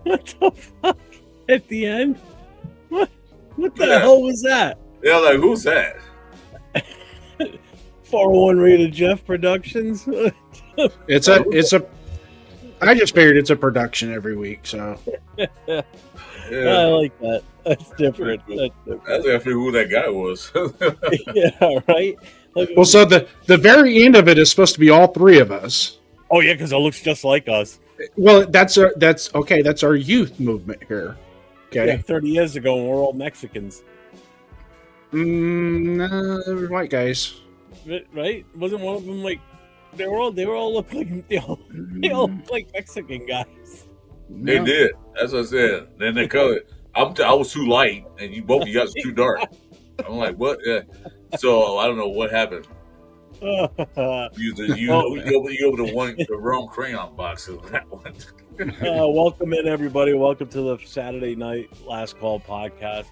What the fuck? At the end? What the hell was that? Yeah, like, who's that? 401 Rated Jeff Productions? It's a. I just figured it's a production every week, so. I like that. That's different. That's definitely who that guy was. Yeah, right? Like, Well, so the very end of it is supposed to be all three of us. oh, yeah, because it looks just like us. Well, that's okay. That's our youth movement here. Okay. Yeah, 30 years ago, and we're all Mexicans. No, they were white guys. Right? Wasn't one of them like they all look like they all look like Mexican guys. They did. That's what I said. Then they colored. I was too light, and you guys were too dark. I'm like, what? Yeah. So I don't know what happened. You opened the wrong crayon box of that one. Welcome in, everybody. Welcome to the Saturday Night Last Call podcast.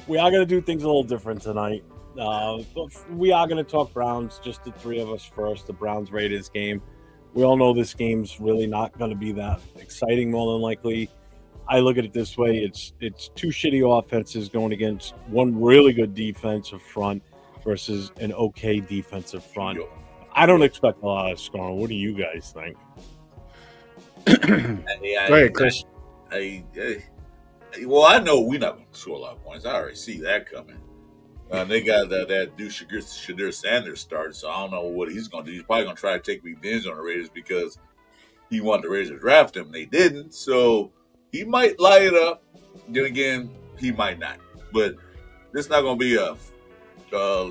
We are going to do things a little different tonight. We are going to talk Browns, just the three of us first, the Browns-Raiders game. We all know this game's really not going to be that exciting, more than likely. I look at it this way. It's two shitty offenses going against one really good defensive front versus an okay defensive front. I don't expect a lot of scoring. What do you guys think? Go ahead, Chris. Well, I know we're not going to score a lot of points. I already see that coming. They got that dude Shadir Sanders started, so I don't know what he's going to do. He's probably going to try to take revenge on the Raiders because he wanted the Raiders to draft him. They didn't, so he might light it up. Then again, he might not. But it's not going to be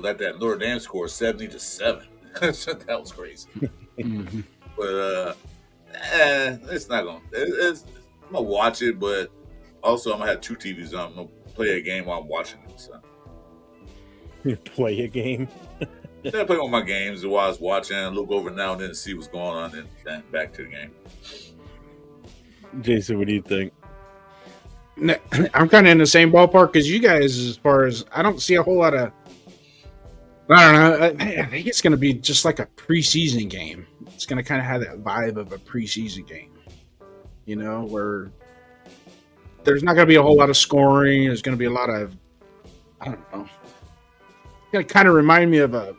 like that Notre Dame score 70-7. That was crazy. Mm-hmm. But it's not going to. I'm going to watch it, but also I'm going to have two TVs on. I'm going to play a game while I'm watching it. So. You play a game? Yeah, I play one of my games while I was watching, look over now and then to see what's going on, and then back to the game. Jason, what do you think? I'm kind of in the same ballpark as you guys as far as I don't see a whole lot of. I don't know. I think it's going to be just like a preseason game. It's going to kind of have that vibe of a preseason game, you know, where there's not going to be a whole lot of scoring. There's going to be a lot of, I don't know. It's going to kind of remind me of a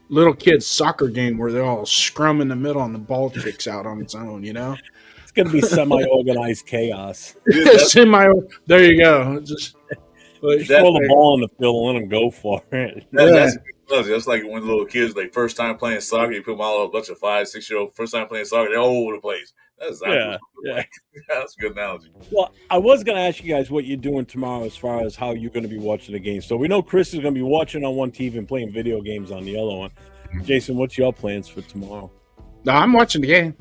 little kid's soccer game where they're all scrum in the middle and the ball kicks out on its own, you know? It's going to be semi-organized chaos. There you go. Just throw the ball on the field and let them go for it. That's like when little kids, like first time playing soccer, you put them all a bunch of 5, 6-year-old first time playing soccer, they're all over the place. That's that's a good analogy. Well, I was going to ask you guys what you're doing tomorrow as far as how you're going to be watching the game. So we know Chris is going to be watching on one TV and playing video games on the other one. Jason, what's your plans for tomorrow? No, I'm watching the game.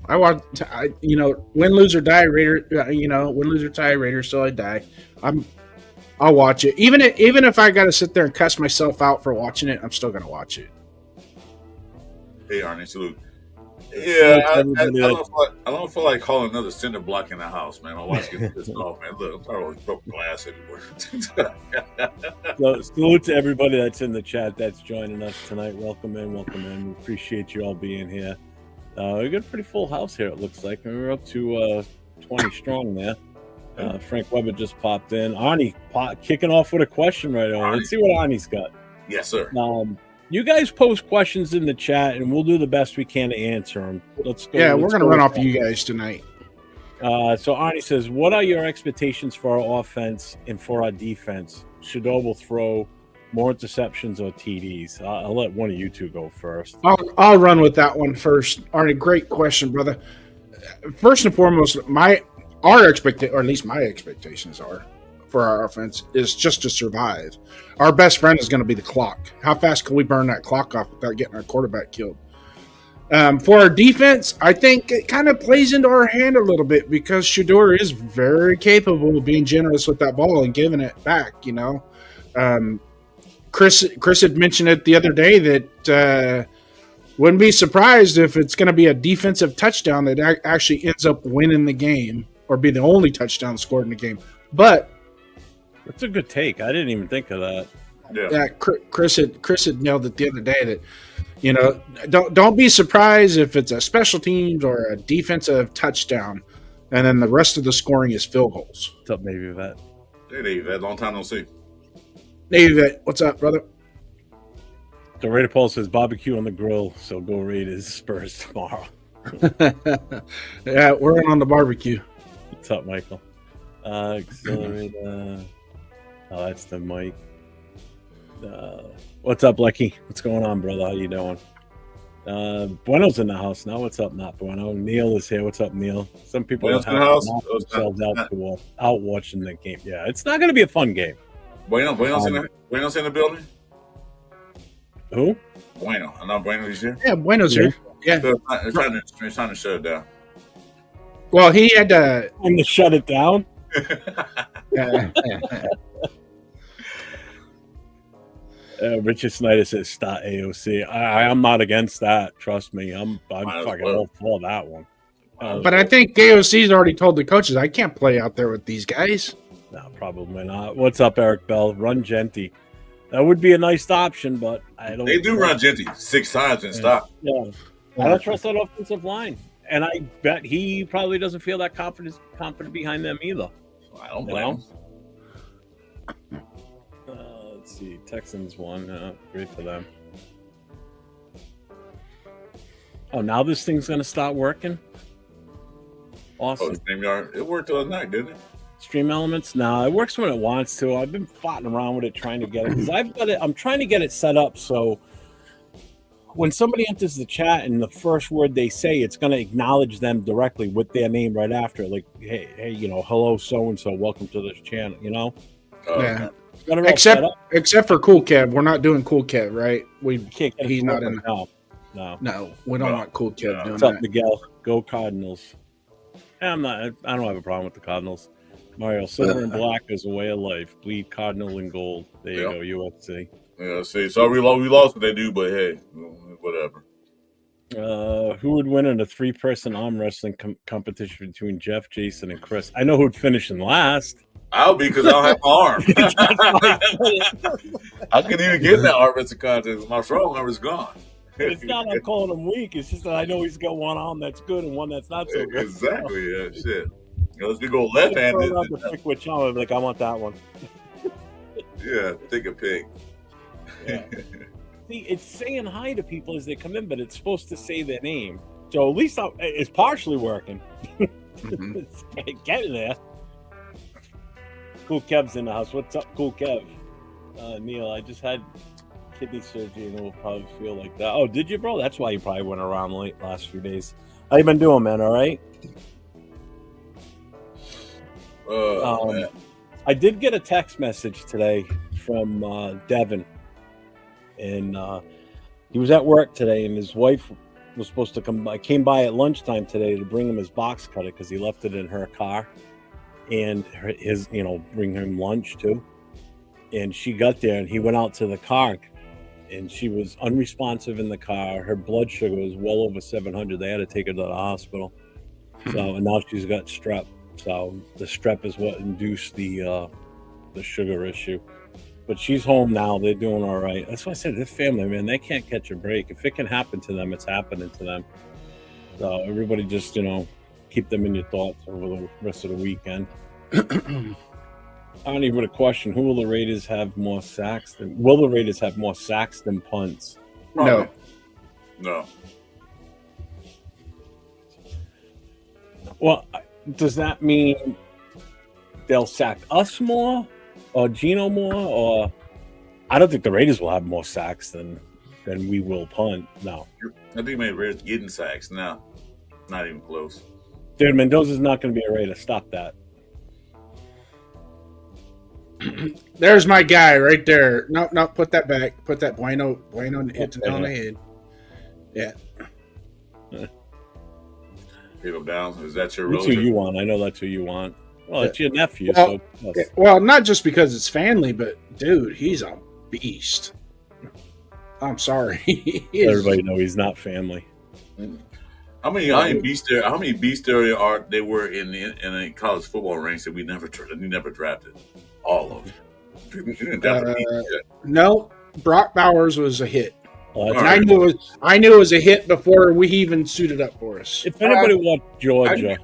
Win, lose, or die, Raider. Win, lose, or tie, Raiders. So I die. I'll watch it. Even if I got to sit there and cuss myself out for watching it, I'm still going to watch it. Hey, Arnie, salute. Yeah, I don't feel like calling another cinder block in the house, man. My wife's getting pissed off, man. Look, I'm probably broken glass everywhere. So, salute to everybody that's in the chat that's joining us tonight. Welcome in. We appreciate you all being here. We got a pretty full house here, it looks like. We're up to 20 strong there. Frank Weber just popped in. Arnie kicking off with a question right away. Let's see what Arnie's got. Yes, sir. You guys post questions in the chat, and we'll do the best we can to answer them. Let's go. Yeah, we're going to run off you guys tonight. So Arnie says, what are your expectations for our offense and for our defense? Shador will throw more interceptions or TDs. I'll let one of you two go first. I'll run with that one first. Arnie, great question, brother. First and foremost, our expectation, or at least my expectations are for our offense, is just to survive. Our best friend is going to be the clock. How fast can we burn that clock off without getting our quarterback killed? For our defense, I think it kind of plays into our hand a little bit because Shador is very capable of being generous with that ball and giving it back, you know. Chris had mentioned it the other day that wouldn't be surprised if it's going to be a defensive touchdown that actually ends up winning the game or be the only touchdown scored in the game. But that's a good take. I didn't even think of that. Yeah, Chris had nailed it the other day that, you know, don't be surprised if it's a special teams or a defensive touchdown. and then the rest of the scoring is field goals. What's up, Navy Vet? Hey, Dave, that long time no see. Navy Vet, what's up, brother? So Raider Paul says barbecue on the grill, so go Raiders Spurs tomorrow. Yeah, we're in on the barbecue. What's up, Michael? Accelerate. Oh, that's the mic. What's up, Lucky? What's going on, brother? How you doing? Bueno's in the house now. What's up, not Bueno? Neil is here. What's up, Neil? Some people Bueno's have in the house? themselves out watching the game. Yeah, it's not going to be a fun game. Bueno's in the building? Who? Bueno. I know Bueno's here. Yeah, Bueno's here. Yeah. So it's time to shut it down. Well, he had to. Time to shut it down. Richard Snyder says start AOC. I'm not against that. Trust me. I'm fucking all for that one. But I think AOC's already told the coaches I can't play out there with these guys. No, probably not. What's up, Eric Bell? Run Genty. That would be a nice option, but I don't. They do run Genty 6 times and stop. Yeah. I don't trust that offensive line, and I bet he probably doesn't feel that confident behind them either. I don't blame him. Let's see. Texans won. Great for them. Oh, now this thing's gonna start working. Awesome. It worked the other night, didn't it? Stream Elements? No, it works when it wants to. I've been fighting around with it, trying to get it because I'm trying to get it set up so when somebody enters the chat and the first word they say, it's going to acknowledge them directly with their name right after. Like, hey, hello, so and so, welcome to this channel. Yeah. Except for Cool Kev, we're not doing Cool Kev, right? He's not in. No, we don't want Cool Kev doing What's that. up, Miguel? Go Cardinals. I don't have a problem with the Cardinals. Mario, silver and black is a way of life. Bleed cardinal and gold. There you go, UFC. Yeah, see, so we lost what they do, but hey, whatever. Who would win in a 3-person arm wrestling competition between Jeff, Jason, and Chris? I know who'd finish in last. I'll be because I don't have my arm. I couldn't even get in that arm wrestling contest. My strong arm is gone. It's not I'm calling him weak. It's just that I know he's got one arm that's good and one that's not so good. Exactly. Yeah, shit. Let's go left-handed. Which I'm like, I want that one. Yeah, take a pick. Yeah. See, it's saying hi to people as they come in, but it's supposed to say their name. So at least it's partially working. Mm-hmm. It's getting there. Cool Kev's in the house. What's up, Cool Kev? Neil, I just had kidney surgery and it will probably feel like that. Oh, did you, bro? That's why you probably went around late last few days. How you been doing, man? All right? Man. I did get a text message today from Devin, and he was at work today, and his wife was supposed to come by. Came by at lunchtime today to bring him his box cutter because he left it in her car, and bring him lunch too. And she got there, and he went out to the car, and she was unresponsive in the car. Her blood sugar was well over 700. They had to take her to the hospital. So, and now she's got strep. So the strep is what induced the sugar issue. But she's home now. They're doing all right. That's why I said this family, man, they can't catch a break. If it can happen to them, it's happening to them. So everybody just, keep them in your thoughts over the rest of the weekend. I don't even have a question. Will the Raiders have more sacks than punts? No. Well, does that mean they'll sack us more or Geno more? Or I don't think the Raiders will have more sacks than we will punt. No. I think maybe Raiders getting sacks. No. Not even close. Dude, Mendoza's not going to be a Raider. Stop that. There's my guy right there. No, put that back. Put that Bueno hit on the head. Yeah. Him down. Is that your That's relative? who you want. I know that's who you want. Well, it's your nephew. Well, not just because it's family, but dude, he's a beast. I'm sorry. Everybody know he's not family. How many beasts there are there were in the college football ranks that we never drafted? All of them. No, Brock Bowers was a hit. I knew it was a hit before we even suited up for us. If anybody wants Georgia,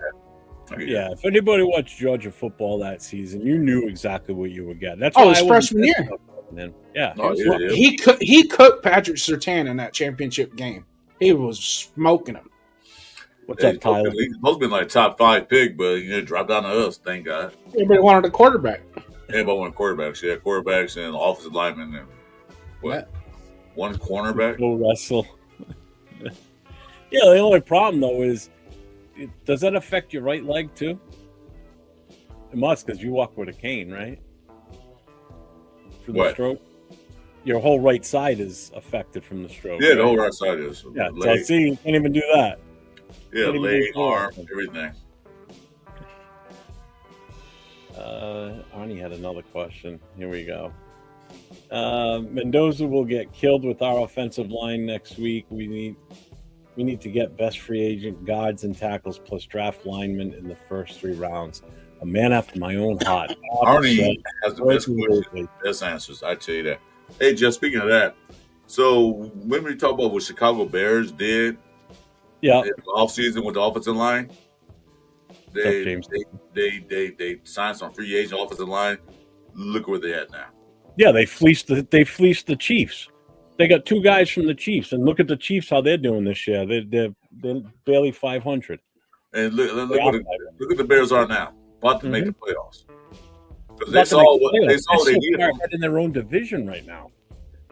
Yeah, if anybody watched Georgia football that season, you knew exactly what you would get. That's why his freshman year. Yeah, Oh, He cooked Patrick Surtain in that championship game. He was smoking him. What's up, Tyler? He's supposed to be like top 5 pick, but dropped down to us. Thank God. Everybody wanted a quarterback. Everybody wanted quarterbacks. Yeah, quarterbacks and offensive linemen and one cornerback. Go wrestle. Yeah, the only problem though is, does that affect your right leg too? It must, because you walk with a cane, right? For the stroke, your whole right side is affected from the stroke. Yeah, right? The whole right side is. Yeah, so see, you can't even do that. Yeah, leg, arm, everything. Arnie had another question. Here we go. Mendoza will get killed with our offensive line next week. We need to get best free agent guards and tackles plus draft linemen in the first 3 rounds. A man after my own heart. Arnie has the best question, best answers. I tell you that. Hey, just speaking of that, so when we talk about what Chicago Bears did, in the offseason with the offensive line, they signed some free agent offensive line. Look where they're at now. Yeah, they fleeced the Chiefs. They got 2 guys from the Chiefs, and look at the Chiefs how they're doing this year. They're barely 500. And look at the Bears are now, about to make the playoffs. Because they saw what they needed in their own division right now.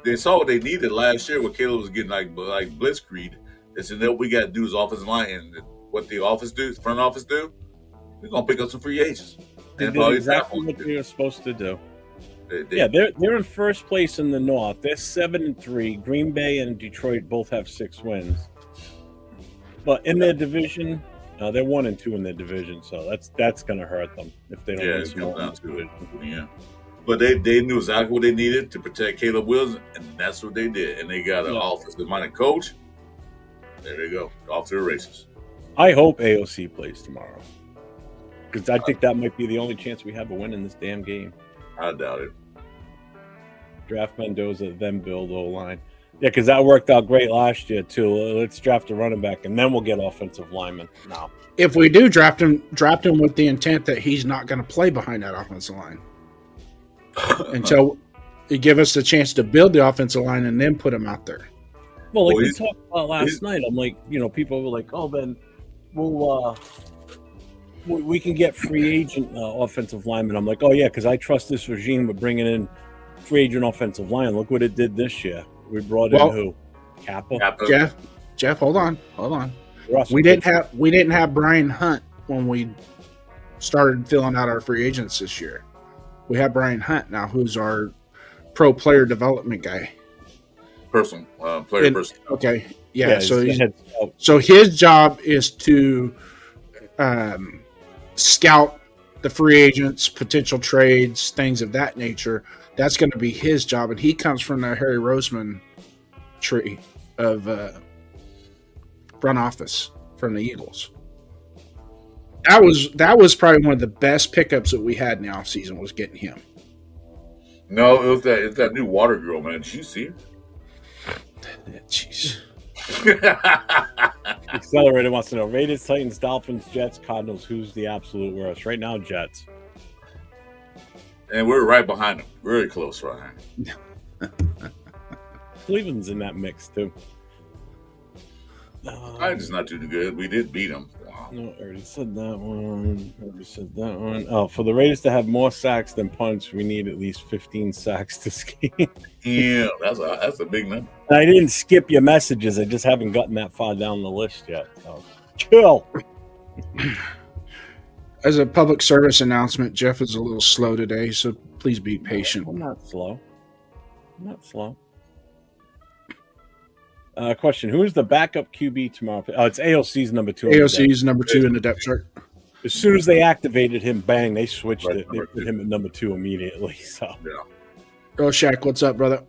They saw what they needed last year when Caleb was getting like blitzkrieg. They said that we got to do is offensive line, and what the front office do, we're gonna pick up some free agents. They did exactly what they were supposed to do. They're in first place in the North. They're 7-3. Green Bay and Detroit both have 6 wins. But in their division, they're 1-2 in their division. So that's going to hurt them if they don't win some more. Yeah, but they knew exactly what they needed to protect Caleb Williams, and that's what they did. And they got an offensive-minded coach. There they go, off to the races. I hope AOC plays tomorrow, because I think that might be the only chance we have of winning this damn game. I doubt it. Draft Mendoza, then build O-line. Yeah, because that worked out great last year, too. Let's draft a running back, and then we'll get offensive linemen. No. If we do draft him with the intent that he's not going to play behind that offensive line. Until you give us the chance to build the offensive line and then put him out there. Well, like we talked about last night, I'm like, people were like, oh, then we can get free agent offensive linemen. I'm like, oh, yeah, because I trust this regime with bringing in free agent offensive line. Look what it did this year. We brought in who? Kappa. Jeff, hold on. We didn't have Brian Hunt when we started filling out our free agents this year. We have Brian Hunt now, who's our pro player development guy. Person. Okay, yeah. So his job is to scout the free agents, potential trades, things of that nature. That's going to be his job, and he comes from the Harry Roseman tree of front office from the Eagles. That was probably one of the best pickups that we had in the offseason was getting him. No, it's that new water girl, man. Did you see her? Jeez. Accelerator wants to know: Raiders, Titans, Dolphins, Jets, Cardinals. Who's the absolute worst right now? Jets. And we're right behind them. Very close right now. Cleveland's in that mix too. Titans not too good. We did beat them. No, I already said that one. Oh, for the Raiders to have more sacks than punts, we need at least 15 sacks this game. Yeah, that's a big number. I didn't skip your messages. I just haven't gotten that far down the list yet. So, chill. As a public service announcement, Jeff is a little slow today, so please be patient. I'm not slow. Question: who is the backup QB tomorrow? Oh, it's AOC's number 2. AOC's number 2 in the depth chart. As soon as they activated him, bang, they switched it. They put him at number 2 immediately. So, yeah. Oh, Shaq, what's up, brother?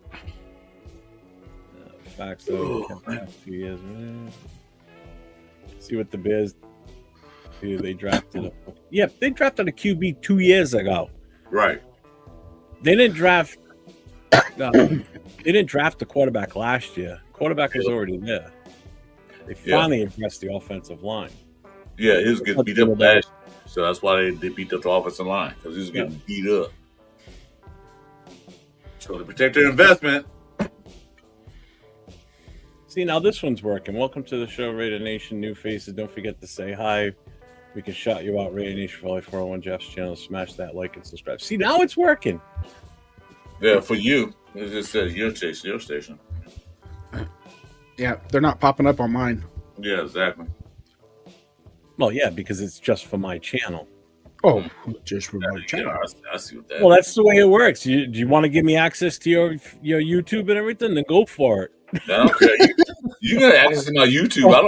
Facts. So, 2 years. See what the Bears do. They drafted. They drafted a QB 2 years ago. Right. They didn't draft. They didn't draft the quarterback last year. Quarterback was already there. They finally addressed the offensive line. Yeah, he was getting beat up last year. So that's why they beat up the offensive line because he was getting beat up. So to protect their investment. See, now this one's working. Welcome to the show, Raider Nation. New faces. Don't forget to say hi. We can shout you out, Raider Nation, for only 401 Jeff's channel. Smash that like and subscribe. See, now it's working. Yeah, for you. It just says your station. Yeah, they're not popping up on mine. Yeah, exactly. Well, yeah, because it's just for my channel. Oh, just for my channel. I see what that. Well, that's the way it works. Do you want to give me access to your YouTube and everything? Then go for it. I don't care. You got access to my YouTube. I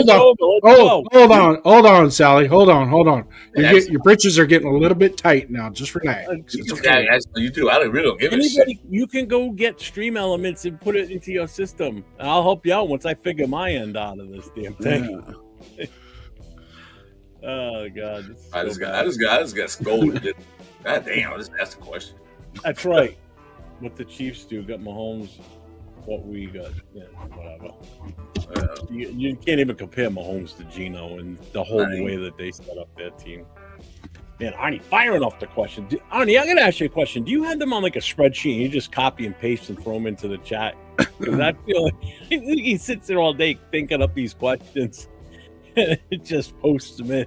don't. Hold on, Sally. Hold on. Your britches are getting a little bit tight now. Just relax. It's okay. You do. I really don't give a shit. You can go get Stream Elements and put it into your system. And I'll help you out once I figure my end out of this damn thing. Yeah. Oh God! I just got scolded. God damn! I just asked a question. That's right. What the Chiefs do got Mahomes. What we got, yeah, whatever. You can't even compare Mahomes to Geno and the whole way that they set up their team. Man, Arnie, firing off the question. Arnie, I'm going to ask you a question. Do you have them on like a spreadsheet and you just copy and paste and throw them into the chat? Because I feel like he sits there all day thinking up these questions. It just posts them in.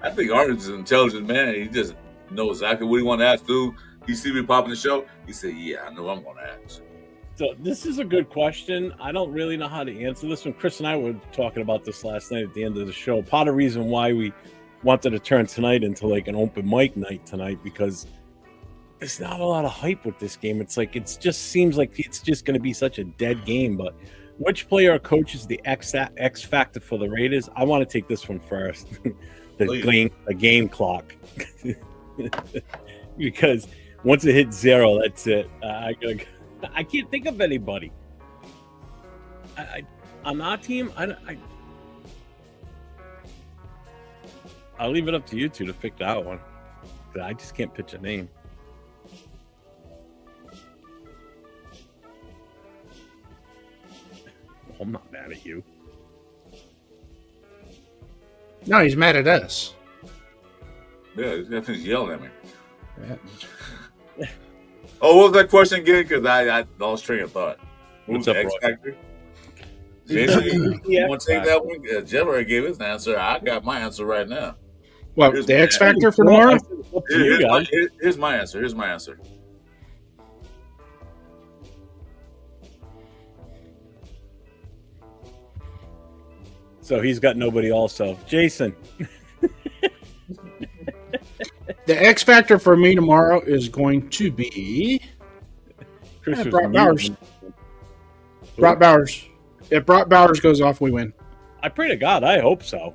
I think Arnie's an intelligent man. He just knows exactly what he want to ask. Dude, he see me popping the show. He said, "Yeah, I know I'm going to ask." So this is a good question. I don't really know how to answer this one. Chris and I were talking about this last night at the end of the show. Part of the reason why we wanted to turn tonight into like an open mic night tonight, because there's not a lot of hype with this game. It's like, it just seems like it's just going to be such a dead game. But which player or coach is the X factor for the Raiders? I want to take this one first. the game clock. Because once it hits 0, that's it. I can't think of anybody. On our team, I'll leave it up to you two to pick that one. I just can't pitch a name. I'm not mad at you. No, he's mad at us. Yeah, he's got things yelling at me. Yeah. Oh, what was that question again? Because I lost train of thought. Who's the X Factor? Jason, you want to take that one? Jeff already gave his answer. I got my answer right now. What, the X Factor for tomorrow? Here's my answer. So he's got nobody also. Jason. The X Factor for me tomorrow is going to be Brock Bowers. Brock Bowers. If Brock Bowers goes off, we win. I pray to God. I hope so.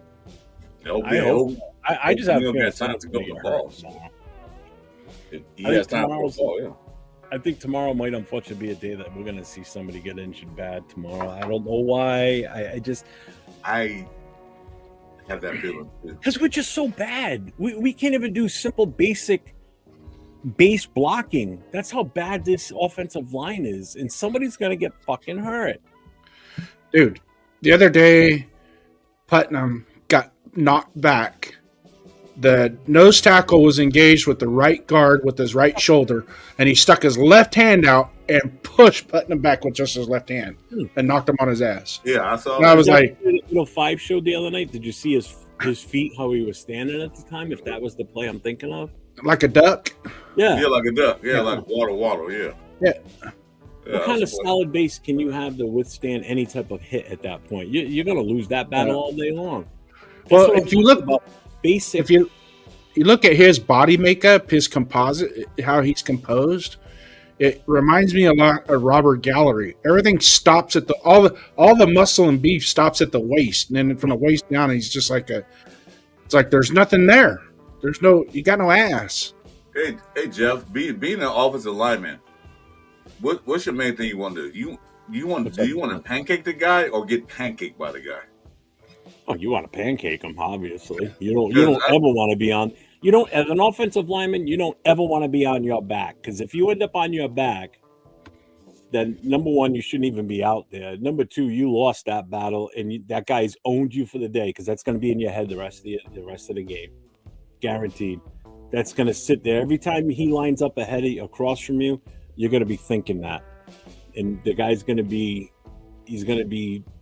I just have time to go to the ball. He has time to go to the ball, yeah. I think tomorrow might unfortunately be a day that we're going to see somebody get injured bad tomorrow. I don't know why. I have that feeling. Because we're just so bad. We can't even do simple, basic base blocking. That's how bad this offensive line is. And somebody's going to get fucking hurt. Dude, the other day, Putnam got knocked back. The nose tackle was engaged with the right guard with his right shoulder, and he stuck his left hand out and pushed Putnam back with just his left hand and knocked him on his ass. Yeah, I saw that. I was like, Five showed the other night. Did you see his feet, how he was standing at the time? If that was the play I'm thinking of, like a duck. Yeah, like a duck. Yeah, like waddle. Yeah. What kind of solid base can you have to withstand any type of hit at that point? You're going to lose that battle all day long. Well, if you look basic, if you look at his body makeup, his composite, how he's composed, it reminds me a lot of Robert Gallery. Everything stops at all the muscle and beef stops at the waist, and then from the waist down, he's just like it's like there's nothing there. You got no ass. Hey, Jeff, being an offensive lineman, what's your main thing you want to do? Do you want to pancake the guy or get pancaked by the guy? Oh, you want to pancake him, obviously. You don't ever want to be on. You don't, as an offensive lineman, you don't ever want to be on your back, because if you end up on your back, then number one, you shouldn't even be out there. Number two, you lost that battle, and that guy's owned you for the day, because that's going to be in your head the rest of the game. guaranteed. That's going to sit there. Every time he lines up ahead of across from you, you're going to be thinking that. And the guy's going to be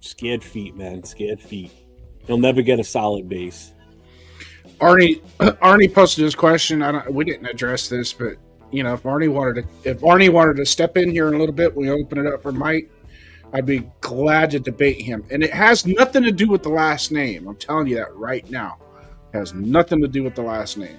scared feet, man, scared feet. He'll never get a solid base. Arnie posted this question. We didn't address this, but if Arnie wanted to step in here in a little bit, we open it up for Mike. I'd be glad to debate him. And it has nothing to do with the last name. I'm telling you that right now. It has nothing to do with the last name.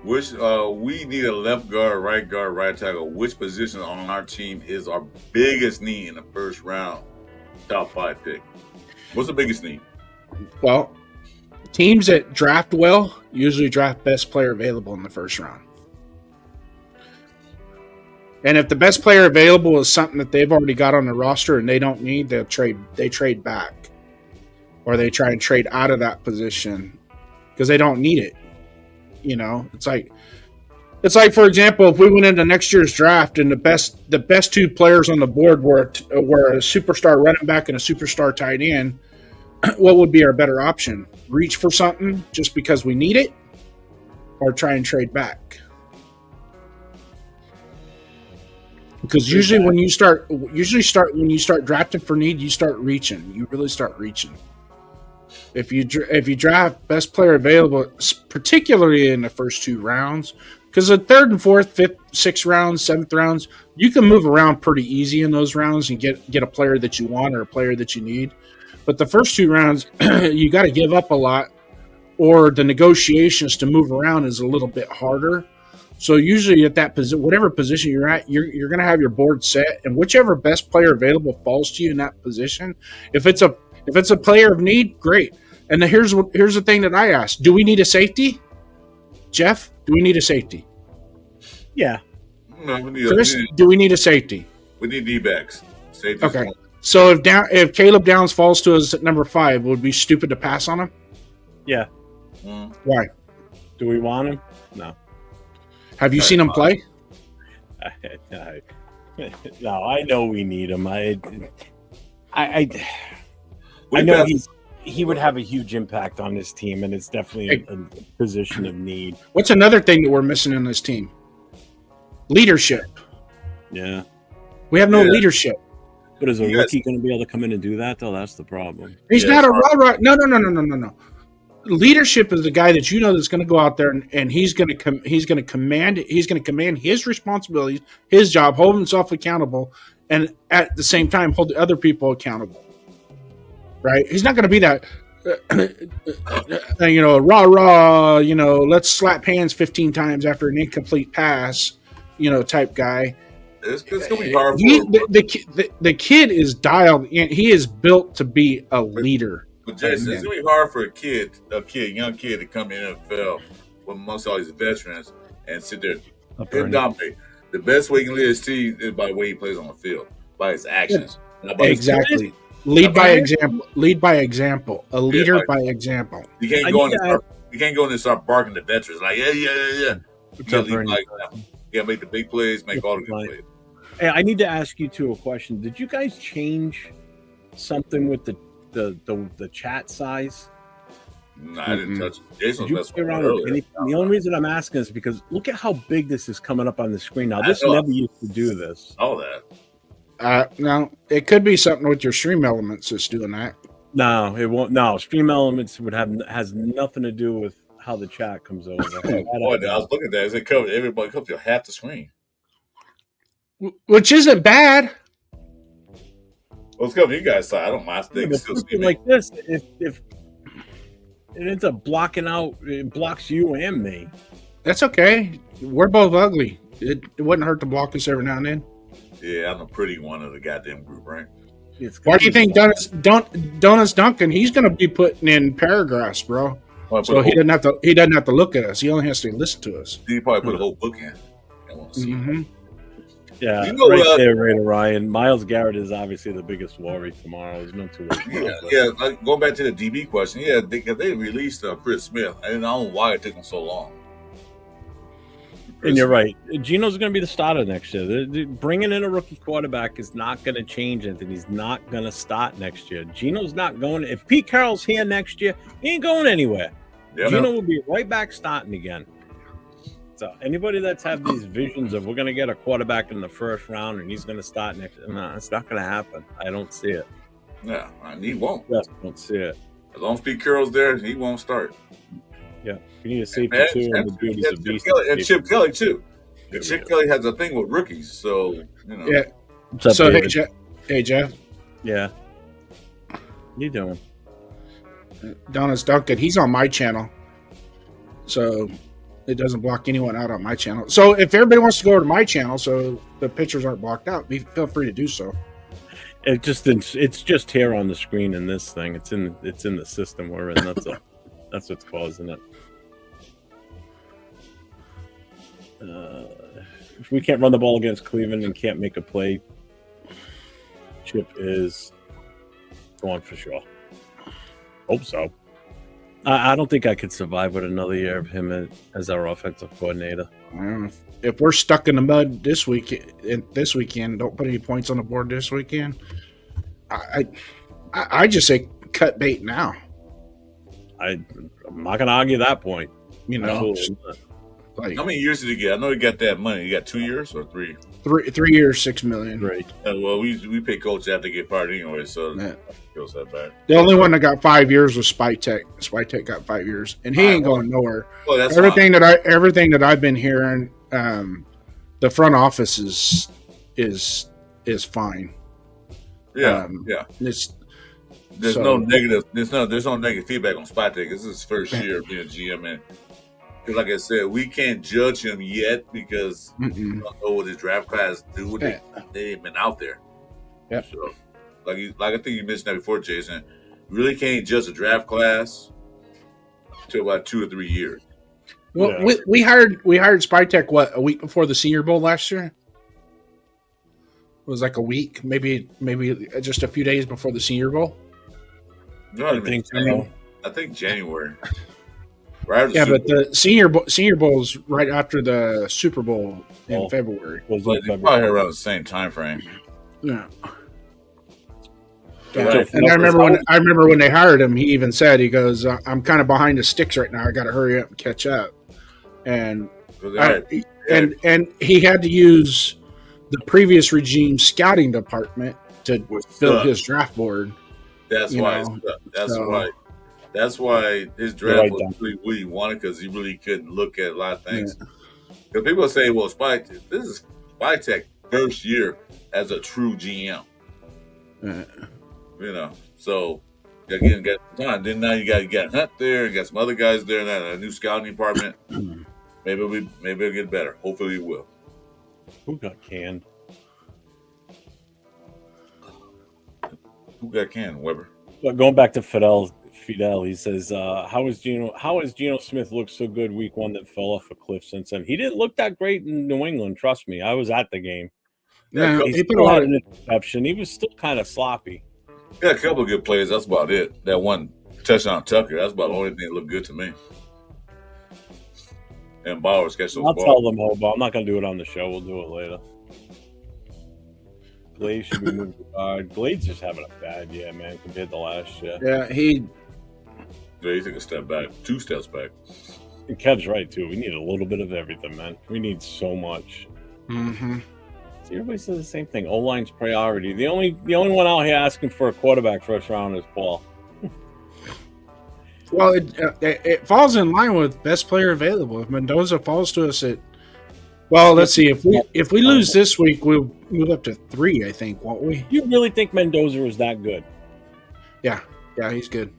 Which we need a left guard, right tackle. Which position on our team is our biggest need in the first round? Top 5 pick. What's the biggest need? Well, teams that draft well usually draft best player available in the first round. And if the best player available is something that they've already got on the roster and they don't need, they trade back. Or they try and trade out of that position because they don't need it. It's like, for example, if we went into next year's draft and the best 2 players on the board were a superstar running back and a superstar tight end, what would be our better option? Reach for something just because we need it, or try and trade back? Because usually when you start drafting for need, you start reaching. You really start reaching. If you draft best player available, particularly in the first 2 rounds, because the 3rd and 4th, 5th, 6th rounds, 7th rounds, you can move around pretty easy in those rounds and get a player that you want or a player that you need. But the first 2 rounds, you got to give up a lot, or the negotiations to move around is a little bit harder. So usually at that position, whatever position you're at, you're going to have your board set, and whichever best player available falls to you in that position. If it's a player of need, great. And here's the thing that I asked: do we need a safety, Jeff? Do we need a safety? Yeah. No, Chris, do we need a safety? We need D-backs. Safety. Okay. So if Caleb Downs falls to us at number 5, would it be stupid to pass on him? Yeah. Why? Do we want him? No. Have you seen him play? No, I know we need him. I know he would have a huge impact on this team, and it's definitely a position of need. What's another thing that we're missing in this team? Leadership. Yeah. We have no leadership. But is a rookie going to be able to come in and do that, though? That's the problem. He's not a rah-rah. No. Leadership is the guy that that's going to go out there and he's going to command his responsibilities, his job, hold himself accountable, and at the same time hold the other people accountable. Right? He's not going to be that rah-rah, let's slap hands 15 times after an incomplete pass, type guy. It's going to be hard for the kid is dialed in. He is built to be a leader. But Jason, it's going to be hard for a young kid to come in the NFL amongst all these veterans and sit there and dominate. The best way he can lead his team is by the way he plays on the field, by his actions. Exactly. Lead by example. Lead by example. A leader by example. You can't go in and start barking at veterans like, yeah. Make the big plays, make all the good plays. Hey, I need to ask you two a question. Did you guys change something with the chat size? No, I didn't touch it. Jason was play around with anything? The only reason I'm asking is because look at how big this is coming up on the screen now. This never used to do this. All that. Now it could be something with your stream elements that's doing that. No, it won't. No, stream elements has nothing to do with how the chat comes over. I was looking at that. It covered everybody comes to half the screen, which isn't bad. Well, it's coming to you guys' side. I don't mind. They can still see me. Like this, if it ends up blocking out, it blocks you and me. That's okay. We're both ugly. It wouldn't hurt to block us every now and then. Yeah, I'm the pretty one of the goddamn group, right? Why do you think Donuts Duncan? He's going to be putting in paragraphs, bro. So he doesn't have to look at us. He only has to listen to us. He probably put a whole book in. I want to see. Mm-hmm. Yeah, there, Raider Ryan. Myles Garrett is obviously the biggest worry tomorrow. There's no two ways. Yeah. Like, going back to the DB question, they released Chris Smith. I don't know why it took him so long. And you're right. Gino's going to be the starter next year. Bringing in a rookie quarterback is not going to change anything. He's not going to start next year. Gino's not going. If Pete Carroll's here next year, he ain't going anywhere. Yep. Gino will be right back starting again. So anybody that's had these visions of we're going to get a quarterback in the first round and he's going to start next year, no, it's not going to happen. I don't see it. Yeah, and he won't. Just don't see it. As long as Pete Carroll's there, he won't start. Yeah, you need a safety too, and the dude is a beast. And Chip Kelly too. And Chip Kelly has a thing with rookies, so you know. Yeah. What's up, so David? hey Jeff. Yeah. What you doing? Donna's Duncan. He's on my channel, so it doesn't block anyone out on my channel. So if everybody wants to go to my channel, so the pictures aren't blocked out, feel free to do so. It's just here on the screen in this thing. It's in the system we're in. That's what's causing it. If we can't run the ball against Cleveland and can't make a play, Chip is going for sure. Hope so. I don't think I could survive with another year of him as our offensive coordinator. I don't know. If we're stuck in the mud this weekend, don't put any points on the board this weekend. I just say cut bait now. I'm not going to argue that point. You know, like, how many years did he get? I know he got that money. He got 2 years or three? 3 years, $6 million. Right. Well, we pay coach after they get fired anyway, so it goes that back. The only one that got 5 years was Spytek. Spytek got 5 years, and he ain't going nowhere. Well, that's everything that I've been hearing. The front office is fine. Yeah, yeah. There's no negative feedback on Spytek. This is his first year being GM, and because like I said, we can't judge him yet because we don't know what his draft class do. They ain't been out there. Yeah. So, like I think you mentioned that before, Jason. You really can't judge a draft class until about 2 or 3 years. Well, yeah. we hired Spytek a week before the Senior Bowl last year. It was like a week, maybe just a few days before the Senior Bowl. No, I think January. Right. Yeah, but the Senior Bowl is right after the Super Bowl in February. Probably around the same time frame. Yeah. And I remember when they hired him, he even said, he goes, "I'm kind of behind the sticks right now. I got to hurry up and catch up." And he had to use the previous regime's scouting department to build his draft board. That's why his draft was really what he wanted, because he really couldn't look at a lot of things. Because people say, "Well, this is Spytek's first year as a true GM." You know, so again, got time. Then now you got Hunt there, you got some other guys there, and a new scouting department. Maybe it'll get better. Hopefully, it will. Who got canned? Weber? But going back to Fidel, he says, "How has Geno Smith looked so good week one that fell off a cliff since then? He didn't look that great in New England. Trust me, I was at the game. Yeah, he still had an interception. He was still kind of sloppy. Yeah, a couple of good plays. That's about it. That one touchdown Tucker. That's about the only thing that looked good to me. And Bowers catch those balls. I'll tell them, Hobo. I'm not going to do it on the show. We'll do it later. Glades should be moved to guard. Glades just having a bad year, man, compared to last year. Yeah, he took a step back, 2 steps back. And Kev's right, too. We need a little bit of everything, man. We need so much. Mm-hmm. See, everybody says the same thing. O-line's priority. The only one out here asking for a quarterback first round is Paul. Well, it falls in line with best player available. If Mendoza falls to us let's see. If we lose this week, we'll move up to 3, I think, won't we? You really think Mendoza is that good? Yeah, he's good.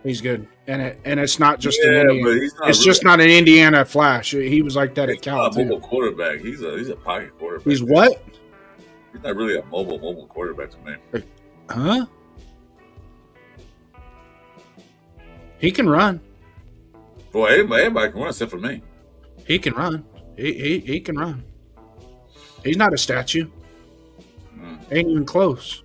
He's good, and it's not just an Indiana. It's just not an Indiana flash. He was like that at Cal. He's not a mobile quarterback. He's a pocket quarterback. He's what? He's not really a mobile quarterback to me. Huh? He can run. Boy, everybody can run except for me. He can run. He can run. He's not a statue. Ain't even close.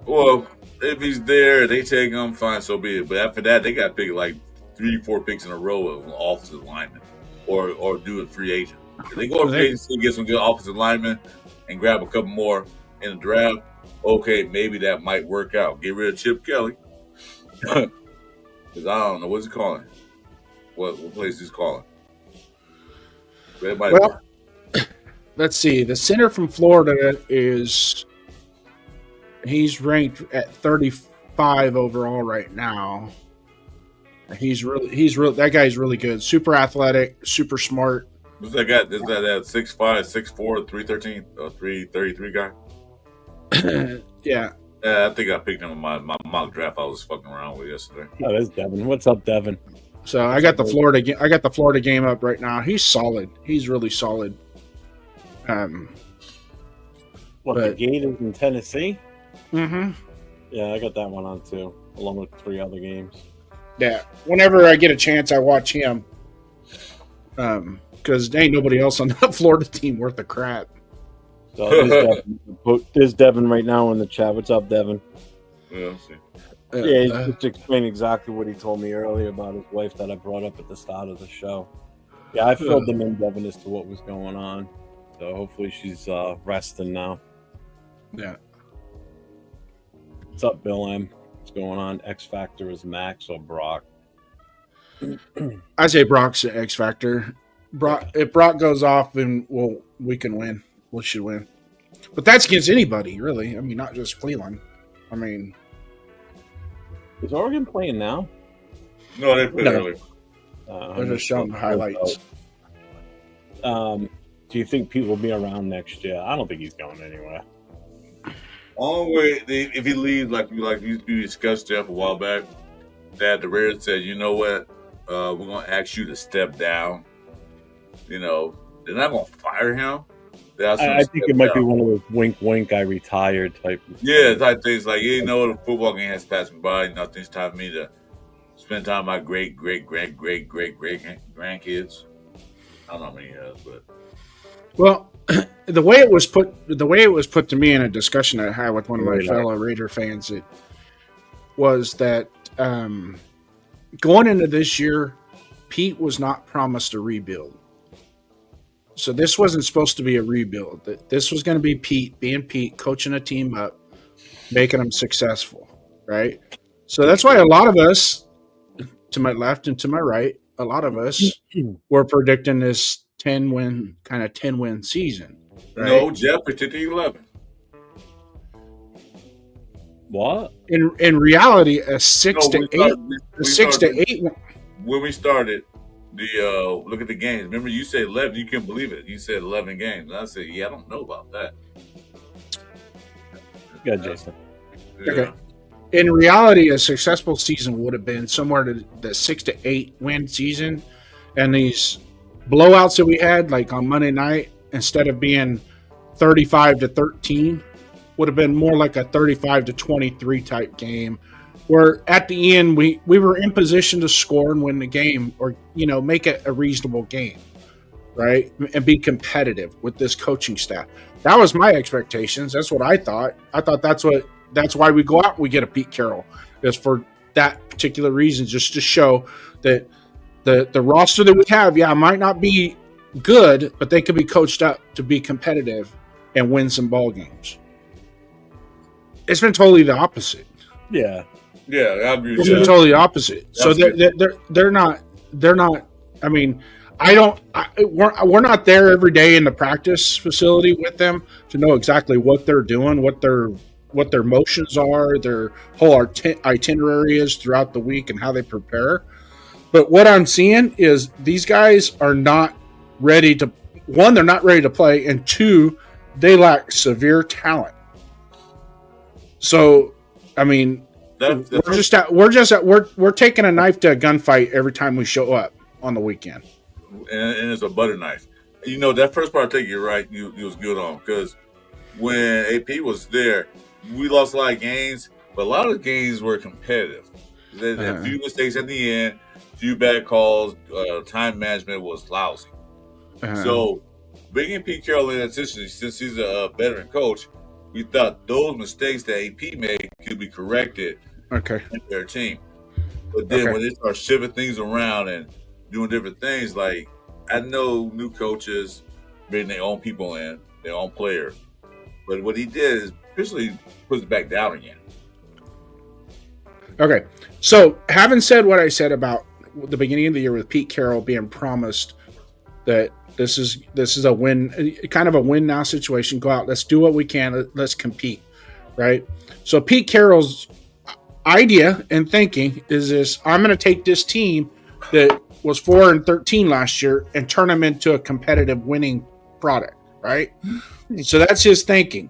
Well, if he's there, they take him, fine, so be it. But after that, they got to pick like 3-4 picks in a row of offensive linemen. or do a free agent. If they go to free agency, get some good offensive linemen, and grab a couple more in the draft, okay, maybe that might work out. Get rid of Chip Kelly. Because I don't know. What's he calling? What place he's calling? Well, let's see. The center from Florida he's ranked at 35 overall right now. That guy's really good. Super athletic, super smart. Who's that guy? Is that 6'5", 6'4", 313, 333 guy? Yeah. I think I picked him in my mock draft I was fucking around with yesterday. Oh, there's Devin. What's up, Devin? So I got the Florida game up right now. He's solid. He's really solid. The Gators in Tennessee? Mm-hmm. Yeah, I got that one on too, along with 3 other games. Yeah. Whenever I get a chance, I watch him. Because there ain't nobody else on that Florida team worth a crap. So there's Devin right now in the chat. What's up, Devin? Yeah, I'll see. Yeah, he's just explained exactly what he told me earlier about his wife that I brought up at the start of the show. Yeah, I filled them in, Devin, as to what was going on. So hopefully she's resting now. Yeah. What's up, Bill M? What's going on? X Factor is Max or Brock? I say Brock's the X Factor. If Brock goes off, then we can win. We should win. But that's against anybody, really. I mean, not just Cleveland. I mean, is Oregon playing now? No, they played earlier. They're just showing the highlights. Do you think Pete will be around next year? I don't think he's going anywhere. Only way if he leaves, like you discussed Jeff a while back, that the Raiders said, you know what, we're gonna ask you to step down. You know, they're not gonna fire him. I think it might be one of those wink, I retired type. Yeah, type things like, you know, the football game has passed me by. Nothing's time for me to spend time with my great grandkids. I don't know how many he has, but well, the way it was put to me in a discussion I had with one of my fellow Raider fans, it was that going into this year, Pete was not promised a rebuild. So this wasn't supposed to be a rebuild. This was going to be Pete being Pete, coaching a team up, making them successful, right? So that's why a lot of us, to my left and to my right, a lot of us were predicting this 10-win season. Right? No, Jeff predicted 11. What? In reality, a 6 to 8. When we started. Look at the games. Remember, you said 11. You couldn't believe it. You said 11 games. And I said, yeah, I don't know about that. Yeah, Jason. Yeah. Okay. In reality, a successful season would have been somewhere to the 6 to 8 win season, and these blowouts that we had, like on Monday night, instead of being 35 to 13, would have been more like a 35 to 23 type game. Where at the end we were in position to score and win the game, or make it a reasonable game, right, and be competitive with this coaching staff. That was my expectations. That's what I thought. I thought that's why we go out and we get a Pete Carroll, is for that particular reason, just to show that the roster that we have, might not be good, but they could be coached up to be competitive and win some ball games. It's been totally the opposite. Yeah. Yeah, I agree with it's you. been totally opposite. So they're not. I mean, we're not there every day in the practice facility with them to know exactly what they're doing, what their motions are, their whole itinerary is throughout the week, and how they prepare. But what I'm seeing is these guys are not ready to. One, they're not ready to play, and two, they lack severe talent. So, I mean. We're taking a knife to a gunfight every time we show up on the weekend, and it's a butter knife. That first part, I take you right. You was good on, because when AP was there, we lost a lot of games, but a lot of the games were competitive. There were a few mistakes at the end, a few bad calls. Time management was lousy. So bringing Pete Carroll in, since he's a veteran coach, we thought those mistakes that AP made could be corrected. Okay. In their team. But then when they start shifting things around and doing different things, like I know new coaches bring their own people in, their own players. But what he did is officially puts it back down again. Okay. So, having said what I said about the beginning of the year with Pete Carroll being promised that this is a win, kind of a win now situation. Go out, let's do what we can, let's compete, right? So Pete Carroll's idea and thinking is this: I'm going to take this team that was 4-13 last year and turn them into a competitive winning product, right? So that's his thinking.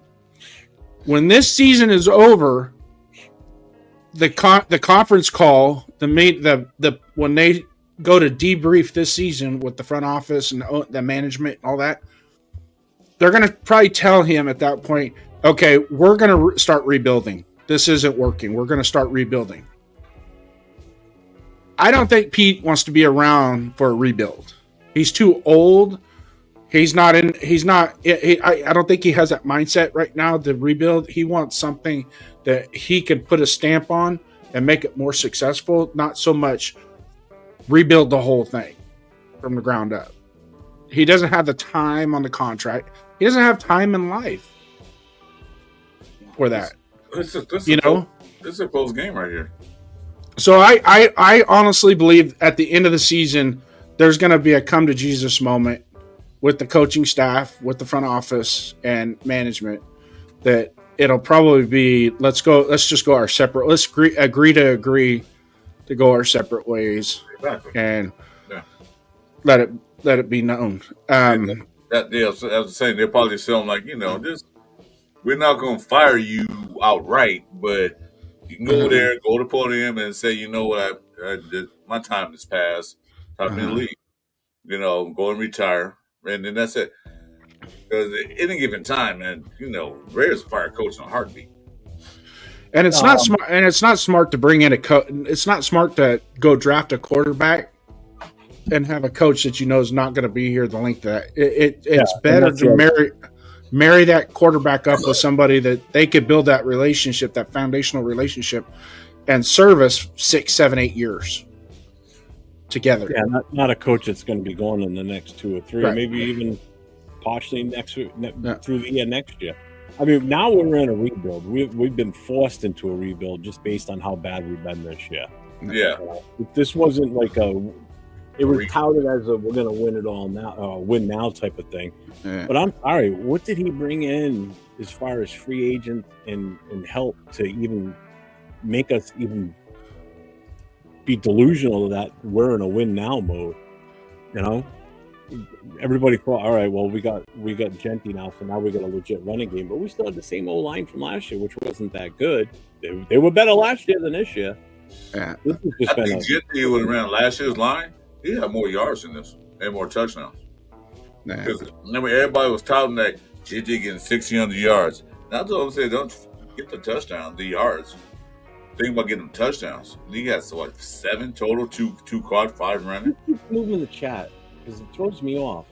When this season is over, the conference call, when they go to debrief this season with the front office and the management and all that, they're going to probably tell him at that point, okay, we're going to start rebuilding. This isn't working. We're going to start rebuilding. I don't think Pete wants to be around for a rebuild. He's too old. I don't think he has that mindset right now to rebuild. He wants something that he can put a stamp on and make it more successful, not so much rebuild the whole thing from the ground up. He doesn't have the time on the contract. He doesn't have time in life for that. This is a close game right here. So I honestly believe at the end of the season, there's going to be a come to Jesus moment with the coaching staff, with the front office and management, that it'll probably be, let's just go our separate, let's agree to go our separate ways. Exactly. And let it be known. I was saying, they're probably selling like, we're not going to fire you outright, but you can go there, go to the podium and say, you know what, I did, my time has passed, time to leave, go and retire. And then that's it. Because at any given time, man, Raiders fire a coach in a heartbeat. And it's not smart. And it's not smart to bring in it's not smart to go draft a quarterback and have a coach that is not going to be here the length of that. It's better to marry that quarterback up with somebody that they could build that relationship, that foundational relationship, and service 6, 7, 8 years together. Yeah, not a coach that's going to be going in the next 2 or 3, right. Maybe even partially through the year next year. I mean, now we're in a rebuild. We've been forced into a rebuild just based on how bad we've been this year. Yeah, this wasn't like it was touted as we're going to win it all now, win now type of thing. Yeah. But I'm sorry, what did he bring in as far as free agent and help to even make us even be delusional that we're in a win now mode? Everybody thought, all right, well, we got Genti now, so now we got a legit running game, but we still had the same old line from last year, which wasn't that good. They were better last year than this year. Yeah. I think Genti would have ran last year's line. He had more yards than this and more touchdowns. Because remember, everybody was touting that Genti getting 1,600 yards. Now that's what I'm saying. Don't get the touchdown, the yards. Think about getting them touchdowns. He has 7 total, 2 caught, 5 running. Keep moving the chat because it throws me off.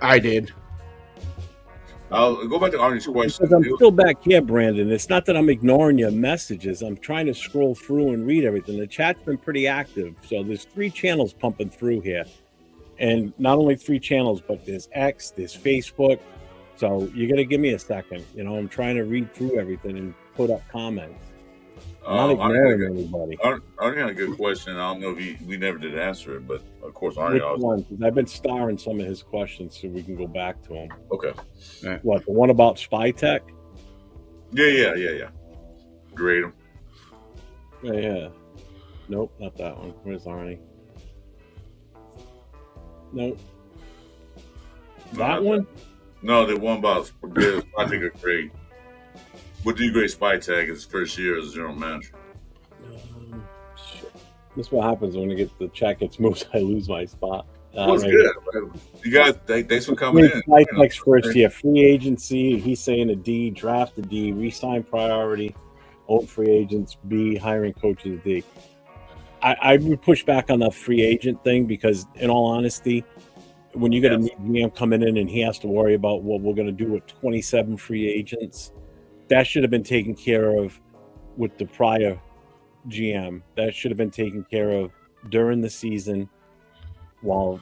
I did. I'll go back to Arnie's question. Because I'm still back here, Brandon. It's not that I'm ignoring your messages. I'm trying to scroll through and read everything. The chat's been pretty active. So there's 3 channels pumping through here. And not only 3 channels, but there's X, there's Facebook. So you got to give me a second. I'm trying to read through everything and put up comments. I'm not ignoring anybody. Arnie had a good question. I don't know if we never did answer it, but of course, Arnie. Which one? I've been starring some of his questions so we can go back to them. Okay. What, the one about spy tech? Yeah. Grade him. Yeah. Nope, not that one. Where's Arnie? Nope. That one? No, the one about I think a grade. What do you grade Spy Tag his first year as general manager? This is what happens when the chat gets moved. I lose my spot. That's good. You guys, thanks for coming in. Spy Tech's first year. Free agency, he's saying a D, draft a D, re-sign priority, own free agents, B, hiring coaches, D. I would push back on the free agent thing because, in all honesty, when you get a new GM coming in and he has to worry about what we're going to do with 27 free agents, that should have been taken care of with the prior GM. That should have been taken care of during the season while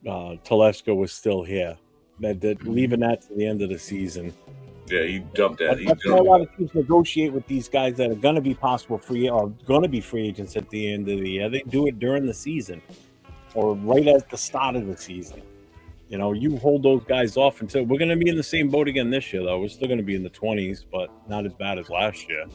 Telesco was still here. That leaving that to the end of the season. Yeah, he dumped that. But He that's why a dumped lot of teams negotiate with these guys that are going to be possible free or going to be free agents at the end of the year. They do it during the season or right at the start of the season. You know, you hold those guys off until we're going to be in the same boat again this year, though. We're still going to be in the 20s, but not as bad as last year.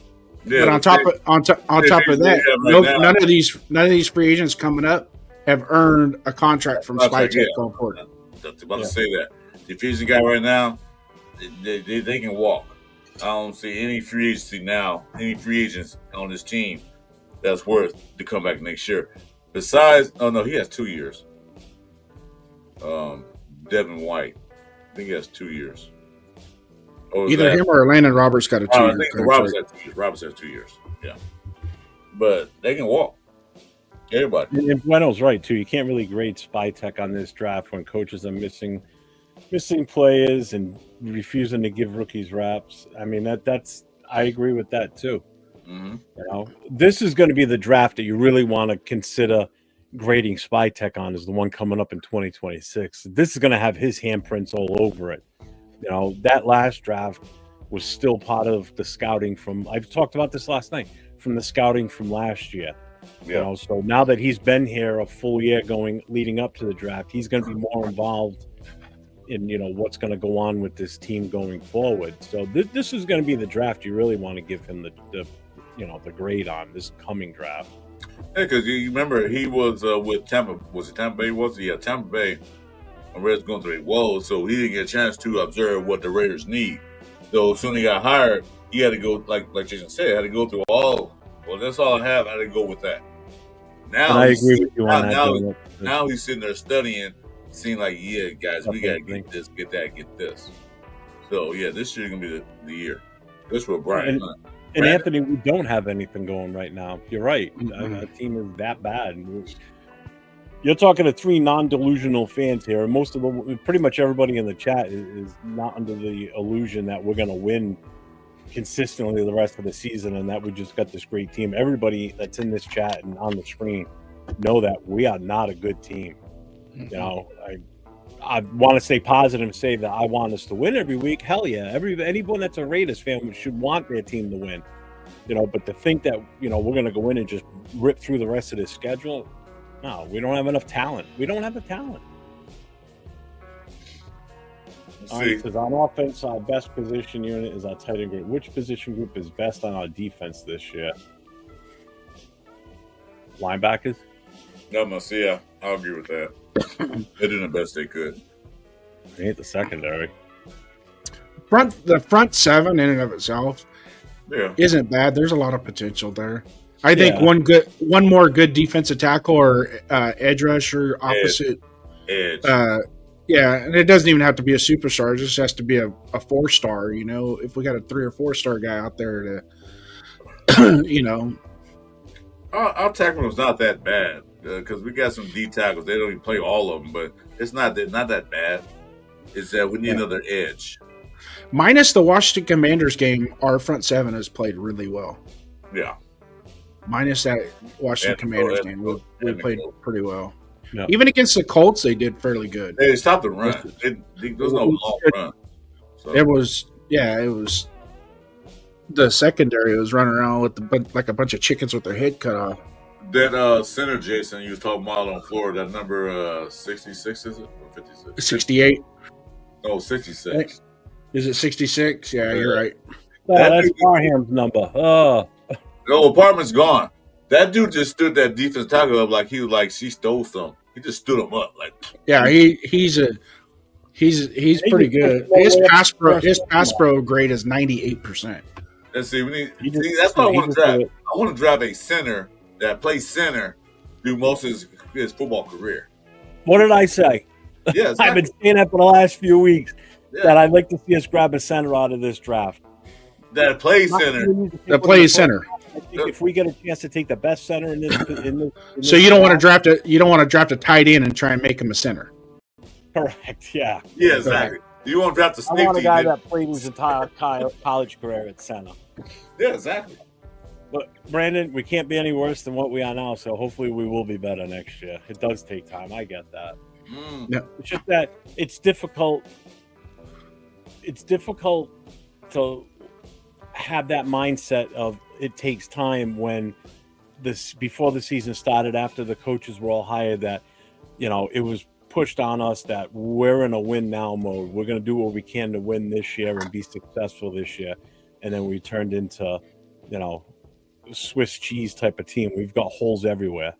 Yeah, But on top of that, none of these free agents coming up have earned a contract from Spytech going forward. I was about to say that. The free agent guy right now, they can walk. I don't see any free agency now, any free agents on this team that's worth to come back next year. Besides, oh no, he has 2 years. Devin White, I think he has 2 years. Either him or Landon Roberts got a 2 year I think contract. Roberts has 2 years. Yeah, but they can walk. Everybody. And Bueno's right too. You can't really grade Spytech on this draft when coaches are missing players and refusing to give rookies reps. I mean that's I agree with that too. Mm-hmm. You know, this is going to be the draft that you really want to consider grading Spytech on is the one coming up in 2026. This is going to have his handprints all over it. You know, that last draft was still part of the scouting from, I've talked about this last night, from the scouting from last year. Yeah. You know, so now that he's been here a full year leading up to the draft, he's going to be more involved in, you know, what's going to go on with this team going forward. So this is going to be the draft you really want to give him the grade on this coming draft. Yeah, because you remember he was with Tampa. Was it Tampa Bay? Tampa Bay. And Reds going through a woe, so he didn't get a chance to observe what the Raiders need. So as soon as he got hired, he had to go, like Jason said, had to go through all. Well, that's all I have. I had to go with that. Now and I agree with you on that. Now he's sitting there studying, seeing like, yeah, guys, we gotta get this, get that, get this. So yeah, this year's gonna be the year. This was Brian. And Anthony, we don't have anything going right now. You're right. Mm-hmm. Our team is that bad. You're talking to 3 non-delusional fans here. Most of them, pretty much everybody in the chat is not under the illusion that we're going to win consistently the rest of the season and that we just got this great team. Everybody that's in this chat and on the screen know that we are not a good team. Mm-hmm. You know, I want to stay positive and say that I want us to win every week. Hell yeah. Anyone that's a Raiders fan should want their team to win. You know, but to think that, you know, we're going to go in and just rip through the rest of this schedule, no, we don't have enough talent. We don't have the talent. Says on offense, our best position unit is our tight end group. Which position group is best on our defense this year? Linebackers? Yeah, I'll agree with that. They're doing the best they could. They ain't the secondary. The front 7 in and of itself isn't bad. There's a lot of potential there. I think one more good defensive tackle or edge rusher opposite. Edge. And it doesn't even have to be a superstar. It just has to be a 4-star. You know, if we got a 3 or 4-star guy out there to, you know. Our tackle was not that bad because we got some D tackles. They don't even play all of them, but it's not that bad. It's that we need another edge. Minus the Washington Commanders game, our front 7 has played really well. Yeah. Minus that Washington Commanders game, we played pretty well. Yeah. Even against the Colts, they did fairly good. They stopped the run. There was no long run. So. It was the secondary was running around with like a bunch of chickens with their head cut off. That center, Jason, you was talking about on Florida, that number 66, is it? Or 56? 68. No, 66. Is it 66? Yeah, you're right. That's Parham's number. No, apartment's gone. That dude just stood that defense tackle up like he was like she stole something. He just stood him up like. Yeah, he's pretty good. His pass pro grade is 98%. Let's see. That's what I want to draft. I want to draft a center that plays center through most of his football career. What did I say? Yeah, exactly. I've been saying that for the last few weeks that I'd like to see us grab a center out of this draft. That plays center. That plays center. I think if we get a chance to take the best center in this, so you don't want to draft it. You don't want to draft a tight end and try and make him a center. Correct. Yeah. Yeah. Exactly. You want to draft a safety. I want a guy that played his entire college career at center. Yeah. Exactly. But Brandon, we can't be any worse than what we are now. So hopefully we will be better next year. It does take time. I get that. No. It's just that it's difficult. It's difficult to have that mindset of it takes time when this before the season started, after the coaches were all hired, that it was pushed on us that we're in a win now mode. We're going to do what we can to win this year and be successful this year. And then we turned into, Swiss cheese type of team. We've got holes everywhere.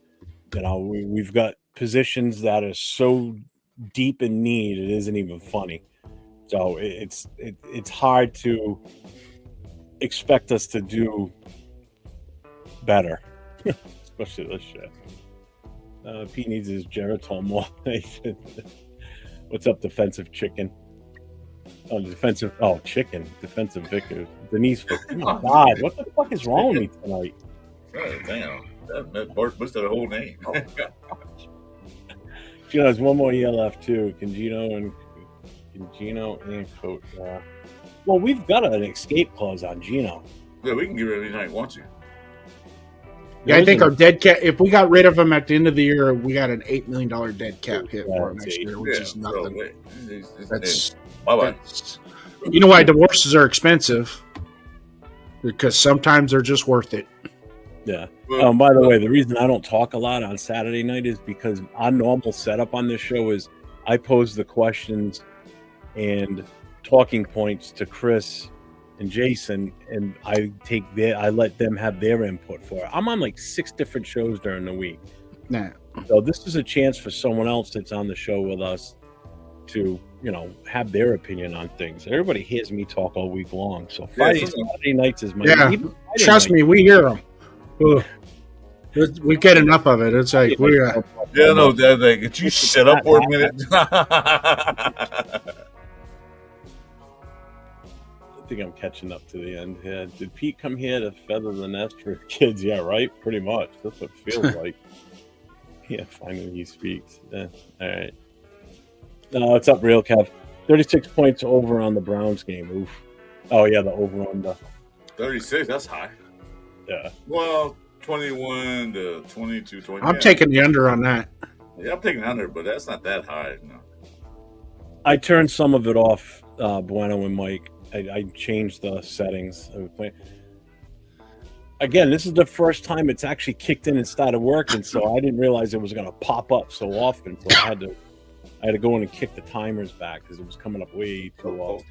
We've got positions that are so deep in need it isn't even funny. So it's hard to expect us to do better, especially this year. Pete needs his Geritol more. What's up, defensive chicken? Chicken. Defensive Vicar. Denise. Oh my God, what the fuck is wrong with me tonight? Oh, damn. That Bart missed the whole name. Gino has one more year left too. Gino and Coach. Well, we've got an escape clause on Gino. Yeah, we can get rid of him anytime we want to. Yeah, I think our dead cap. If we got rid of him at the end of the year, we got an $8 million dead cap hit for next year, which is nothing. That's bye-bye. You know why divorces are expensive? Because sometimes they're just worth it. Yeah. By the way, the reason I don't talk a lot on Saturday night is because our normal setup on this show is I pose the questions and talking points to Chris and Jason, and I let them have their input for it. I'm on like 6 different shows during the week. Nah. So this is a chance for someone else that's on the show with us to, have their opinion on things. Everybody hears me talk all week long. So Saturday nights is my Trust me, we hear them. We get enough of it. It's like no, that thing. Could you shut up for a minute? I think I'm catching up to the end here. Did Pete come here to feather the nest for kids? Yeah, right. Pretty much. That's what it feels like. Yeah, finally he speaks. Yeah. All right. What's up, Real Kev? 36 points over on the Browns game. Oof. Oh yeah, the over under. 36. That's high. Yeah. Well, 21 to 22, 20. I'm taking the under on that. Yeah, I'm taking the under, but that's not that high. No. I turned some of it off, Bueno and Mike. I changed the settings. Again, this is the first time it's actually kicked in and started working, so I didn't realize it was going to pop up so often. So I had to go in and kick the timers back because it was coming up way too low.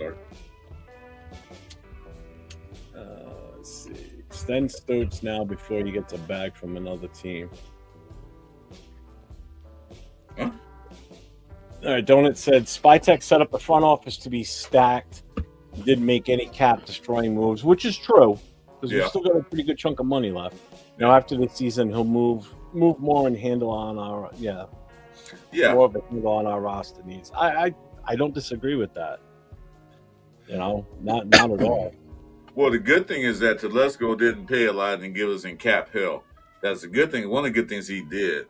Let's see. Extend Stoats now before he gets a bag from another team. Huh? All right, Donut said Spytech set up the front office to be stacked. Didn't make any cap destroying moves, which is true because we've still got a pretty good chunk of money left. After the season, he'll move more and handle on our more of a handle on our roster needs. I don't disagree with that. Not at all. Well, the good thing is that Telesco didn't pay a lot and give us in cap hell. That's a good thing. One of the good things he did.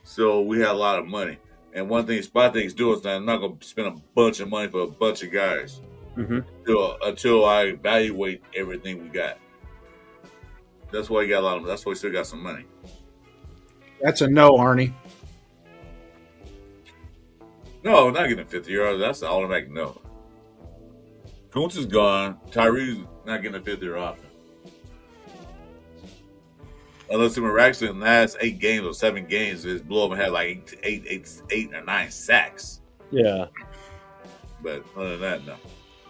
So we had a lot of money. And one thing Spytech's doing is that I'm not going to spend a bunch of money for a bunch of guys until I evaluate everything we got. That's why he got a lot of. That's why he still got some money. That's a no, Arnie. No, not getting a 50-year. That's an automatic no. Kuntz is gone. Tyree's not getting a 50-year option. Unless he miraculously in the last 8 games or 7 games, his blow up and had like 8 or 9 sacks. Yeah. But other than that, no.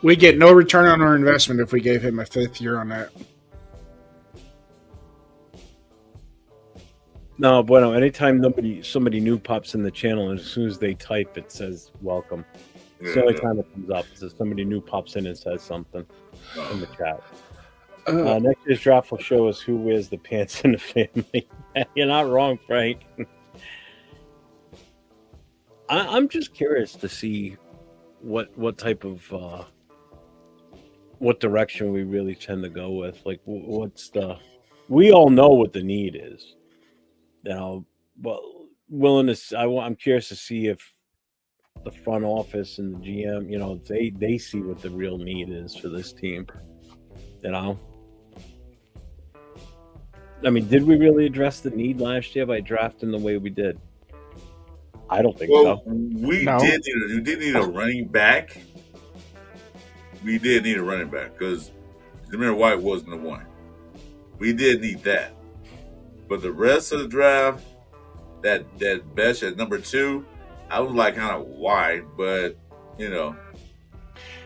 We get no return on our investment if we gave him a 5th year on that. No, Bueno, anytime somebody new pops in the channel, and as soon as they type, it says welcome. It's the only time it comes up. So somebody new pops in and says something in the chat. Next year's draft will show us who wears the pants in the family. You're not wrong, Frank. I'm just curious to see what type of what direction we really tend to go with. Like, we all know what the need is. But I'm curious to see if the front office and the GM, they see what the real need is for this team. I mean, did we really address the need last year by drafting the way we did? I don't think Well, so. we No. did need a running back. We did need a running back because Jameer White wasn't the one. We did need that. But the rest of the draft, that Besh at number 2, I was like kind of why, but you know,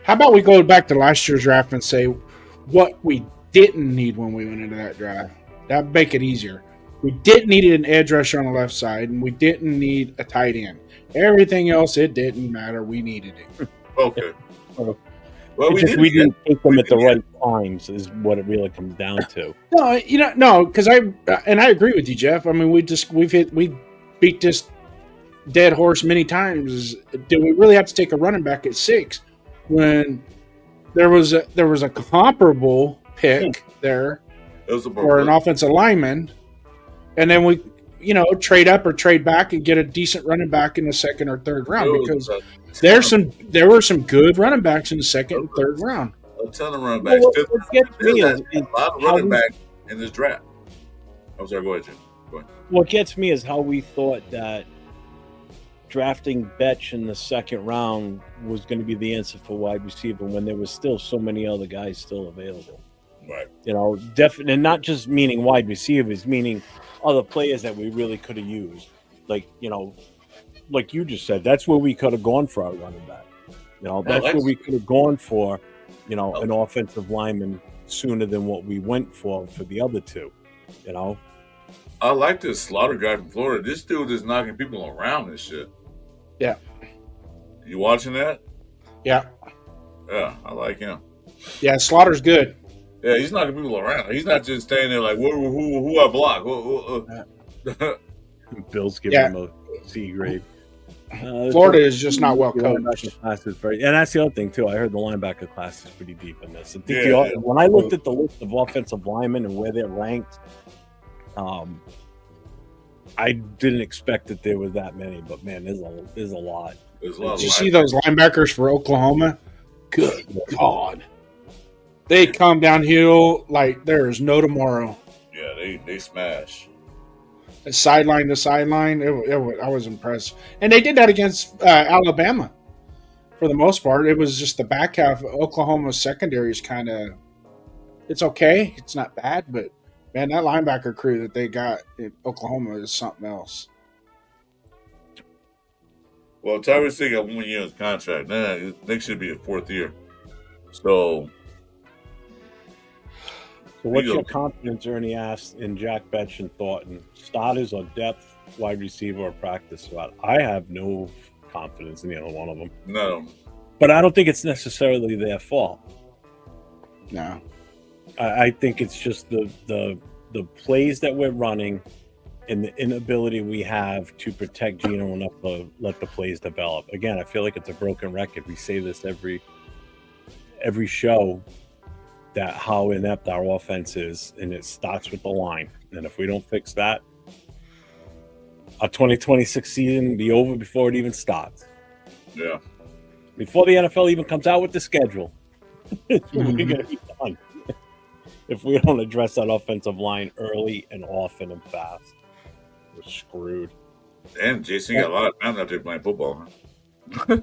How about we go back to last year's draft and say what we didn't need when we went into that draft? That'd make it easier. We didn't need an edge rusher on the left side, and we didn't need a tight end. Everything else, it didn't matter. We needed it. okay. Well, Well, we didn't take them at the right times, is what it really comes down to. No, because I agree with you, Jeff. I mean, we beat this dead horse many times. Did we really have to take a running back at 6 when there was a comparable pick there for an offensive lineman, and then we trade up or trade back and get a decent running back in the second or third round, because there were some good running backs in the second and third round. A ton of running backs. Well, what gets me is a lot of running backs in this draft. I'm sorry, go ahead, Jim. Go ahead. What gets me is how we thought that drafting Betch in the second round was going to be the answer for wide receiver when there was still so many other guys still available. Right. Definitely, and not just meaning wide receivers, meaning other players that we really could have used. Like you just said, that's where we could have gone for our running back. That's where we could have gone for, an offensive lineman sooner than what we went for the other two. I like this Slaughter guy from Florida. This dude is knocking people around and shit. Yeah. You watching that? Yeah. Yeah, I like him. Yeah, Slaughter's good. Yeah, he's knocking people around. He's not just staying there like, who I block? Bill's giving him a C grade. Florida is just not well coached. And that's the other thing, too. I heard the linebacker class is pretty deep in this. When I looked at the list of offensive linemen and where they're ranked, I didn't expect that there were that many, but man, there's a lot. There's a lot. Did you see those linebackers for Oklahoma? Good God. They come downhill like there is no tomorrow. Yeah, they smash. Sideline to sideline. I was impressed. And they did that against Alabama for the most part. It was just the back half. Oklahoma's secondary is kind of, it's okay. It's not bad, but man, that linebacker crew that they got in Oklahoma is something else. Well, Tyrese still got 1 year of contract. Next should be a 4th year. So what's your confidence, Ernie asked, in Jack Betch and Thornton? Starters or depth, wide receiver or practice squad? I have no confidence in either one of them. No. But I don't think it's necessarily their fault. No. I think it's just the plays that we're running and the inability we have to protect Geno enough to let the plays develop. Again, I feel like it's a broken record. We say this every show, that how inept our offense is, and it starts with the line. And if we don't fix that, our 2026 season will be over before it even starts. Yeah. Before the NFL even comes out with the schedule, we're going to be done. If we don't address that offensive line early and often and fast, we're screwed. And Jason got a lot of time out there playing football, huh?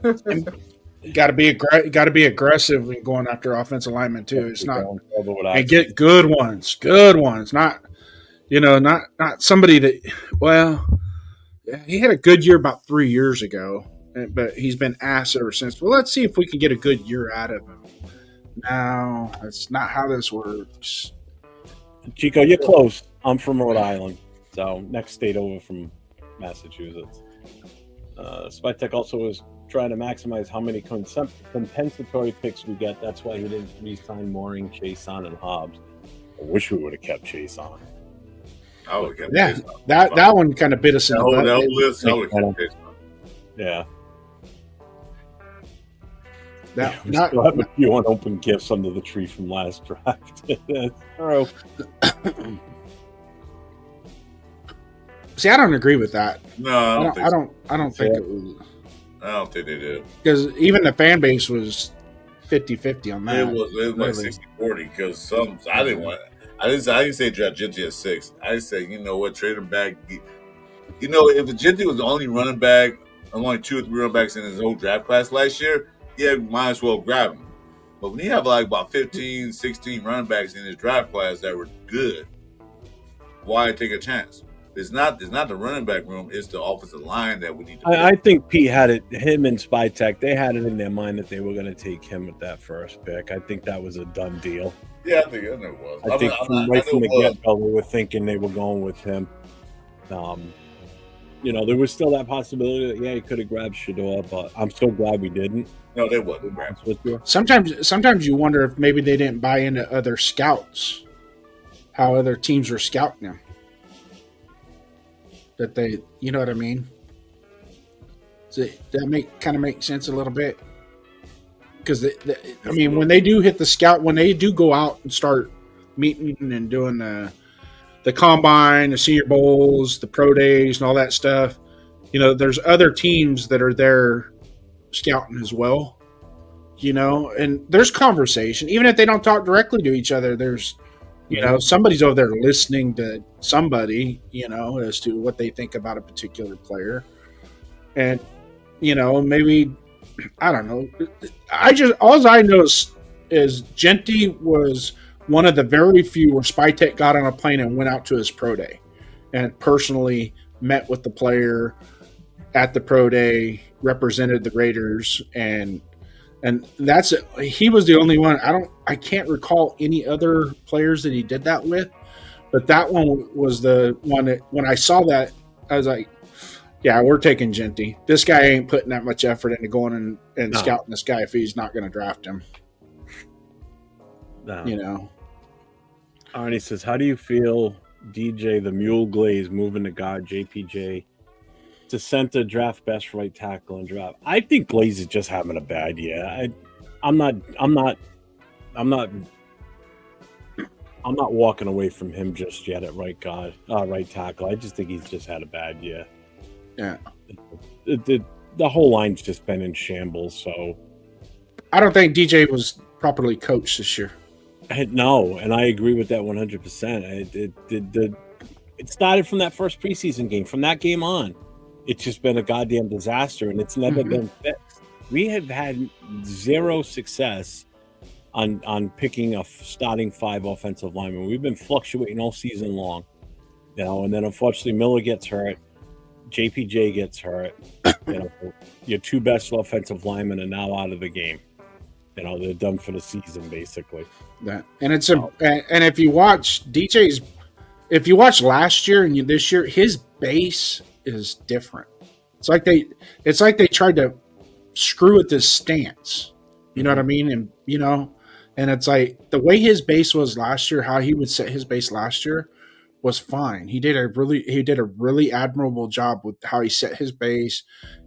Got to be aggressive in going after offensive linemen too. It's not, and get good ones, not somebody that. Well, he had a good year about 3 years ago, but he's been asked ever since. Well, let's see if we can get a good year out of him. No, that's not how this works. Chico, you're close. I'm from Rhode Island, so next state over from Massachusetts. Spytech also is trying to maximize how many compensatory picks we get. That's why he didn't re-sign Mooring, Chason, and Hobbs. I wish we would have kept Chason. That one kind of bit us in the butt. Yeah. We still have a few unopened gifts under the tree from last draft. See, I don't agree with that. No, I don't think it was. I don't think they did. Because even the fan base was 50-50 on that. It was like 60-40 because I didn't say draft Ginty at 6. I said, you know what, trade him back. If the Ginty was the only running back only 2 or 3 running backs in his whole draft class last year, yeah, might as well grab him. But when you have like about 15, 16 running backs in his draft class that were good, why take a chance? It's not the running back room, it's the offensive line that we need to I think Pete had it, him and Spytek, they had it in their mind that they were going to take him with that first pick. I think that was a done deal. Yeah, I know it was. I think from the get-go, they were thinking they were going with him. There was still that possibility that, he could have grabbed Shador, but I'm so glad we didn't. No, they wasn't. Sometimes you wonder if maybe they didn't buy into other scouts, how other teams were scouting him. That they, you know what I mean? Does that kind of make sense a little bit? Because when they do hit the scout, when they do go out and start meeting and doing the combine, the senior bowls, the pro days, and all that stuff, there's other teams that are there scouting as well. And there's conversation, even if they don't talk directly to each other. There's somebody's over there listening to somebody, as to what they think about a particular player. And, maybe, I don't know. All I know is Genty was one of the very few where Spytek got on a plane and went out to his pro day and personally met with the player at the pro day, represented the Raiders, and that's it. He was the only one. I can't recall any other players that he did that with, but that one was the one that when I saw that, I was like, yeah, we're taking Genty. This guy ain't putting that much effort into going and scouting this guy if he's not going to draft him. No. Arnie says, how do you feel DJ the Mule Glaze moving to guard JPJ to center, draft best right tackle and draft? I think Glaze is just having a bad year. I'm not walking away from him just yet at right guard, right tackle. I just think he's just had a bad year. Yeah. The whole line's just been in shambles, so I don't think DJ was properly coached this year. No, and I agree with that 100%. It started from that first preseason game. From that game on, it's just been a goddamn disaster, and it's never been fixed. We have had zero success on picking a starting 5 offensive lineman. We've been fluctuating all season long, and then unfortunately Miller gets hurt, JPJ gets hurt. Your 2 best offensive linemen are now out of the game. They're done for the season, basically. That and it's and if you watch DJ's, if you watch last year and this year, his base is different. It's like they tried to screw with his stance. You know what I mean? And and it's like the way his base was last year, how he would set his base last year was fine. He did a really admirable job with how he set his base,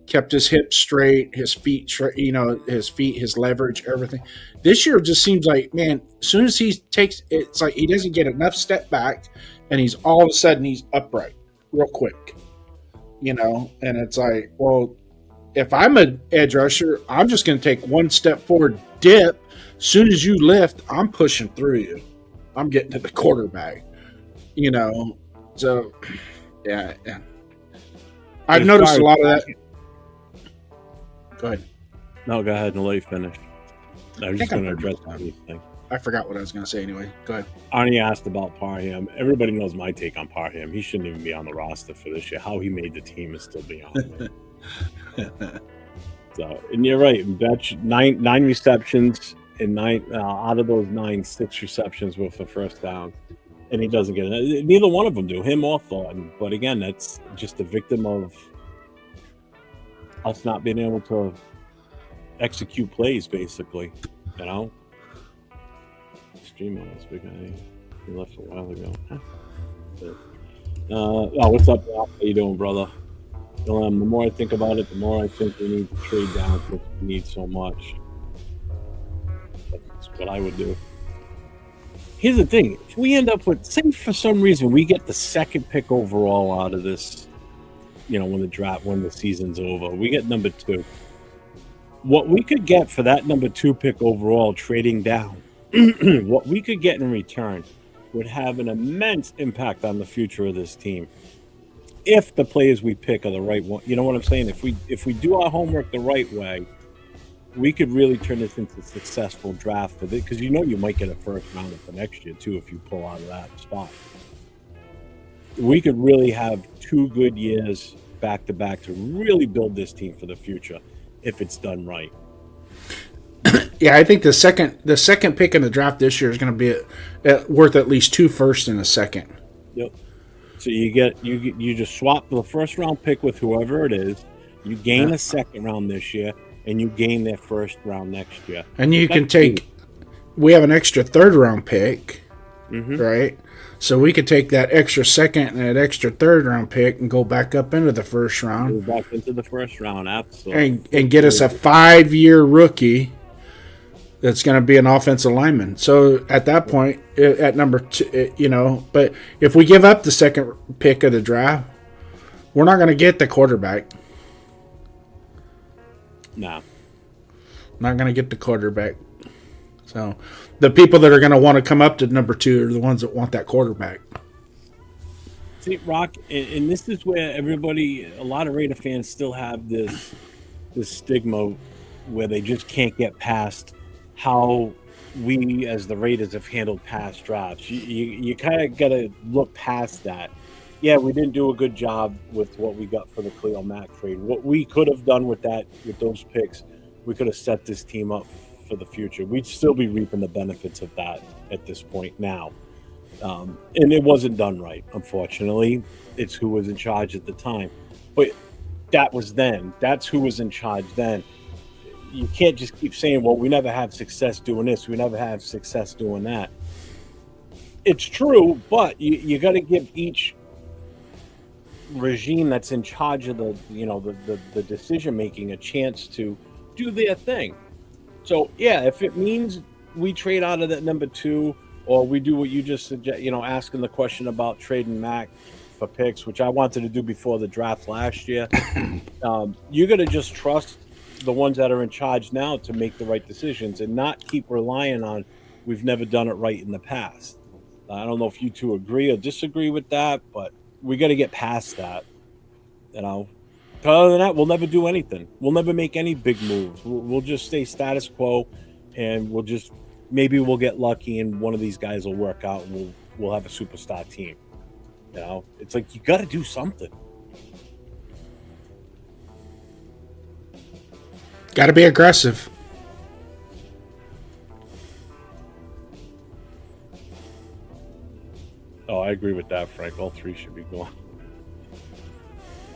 kept his hips straight, his feet straight, his leverage, everything. This year just seems like, man, as soon as he takes, it's like he doesn't get enough step back, and he's all of a sudden he's upright real quick, and it's like, well, if I'm an edge rusher, I'm just going to take one step forward, dip. As soon as you lift, I'm pushing through you. I'm getting to the quarterback, So, yeah. I've noticed a lot of that. Go ahead. No, go ahead and let you finish. I was just going to address anything. I forgot what I was going to say anyway. Go ahead. Arnie asked about Parham. Everybody knows my take on Parham. He shouldn't even be on the roster for this year. How he made the team is still beyond me. So, and you're right. Betch, nine receptions, and out of those 9, 6 receptions were for first down. And he doesn't get it. Neither one of them do, him or Thornton. But again, that's just a victim of us not being able to execute plays, basically. Stream on this big guy. He left a while ago. What's up, Ralph? How you doing, brother? The more I think about it, the more I think we need to trade down because we need so much. That's what I would do. Here's the thing. If we end up with, say for some reason, we get the 2nd pick overall out of this, when the season's over, we get number 2. What we could get for that number 2 pick overall, trading down, what we could get in return would have an immense impact on the future of this team. if the players we pick are the right one. You know what I'm saying? If we do our homework the right way, we could really turn this into a successful draft with it, because you might get a first rounder for next year too if you pull out of that spot. We could really have 2 good years back to back to really build this team for the future if it's done right. Yeah, I think the second pick in the draft this year is going to be worth at least 2 firsts and a second. Yep. So you just swap the first round pick with whoever it is. You gain a second round this year, and you gain their first round next year. And you can take. We have an extra 3rd round pick, right? So we could take that extra second and that extra 3rd round pick and go back up into the first round. Go back into the first round, absolutely. And get us a 5-year rookie that's going to be an offensive lineman. So at that point, at number 2, but if we give up the second pick of the draft, we're not going to get the quarterback. No. Not going to get the quarterback. So the people that are going to want to come up to number 2 are the ones that want that quarterback. See, Rock, and this is where a lot of Raider fans still have this stigma where they just can't get past how we as the Raiders have handled past drafts. You kind of got to look past that. Yeah, we didn't do a good job with what we got for the Khalil Mack trade. What we could have done with those picks, we could have set this team up for the future. We'd still be reaping the benefits of that at this point now. And it wasn't done right, unfortunately. It's who was in charge at the time. But that was then. That's who was in charge then. You can't just keep saying, well, we never have success doing this. We never have success doing that. It's true, but you got to give each regime that's in charge of the decision making a chance to do their thing. So yeah, if it means we trade out of that number 2, or we do what you just suggest, asking the question about trading Mac for picks, which I wanted to do before the draft last year, you're gonna just trust the ones that are in charge now to make the right decisions and not keep relying on we've never done it right in the past. I don't know if you two agree or disagree with that, but we got to get past that. Other than that, we'll never do anything. We'll never make any big moves. We'll just stay status quo, and maybe we'll get lucky, and one of these guys will work out, and we'll have a superstar team. It's like you got to do something. Got to be aggressive. Oh, I agree with that, Frank. All 3 should be gone.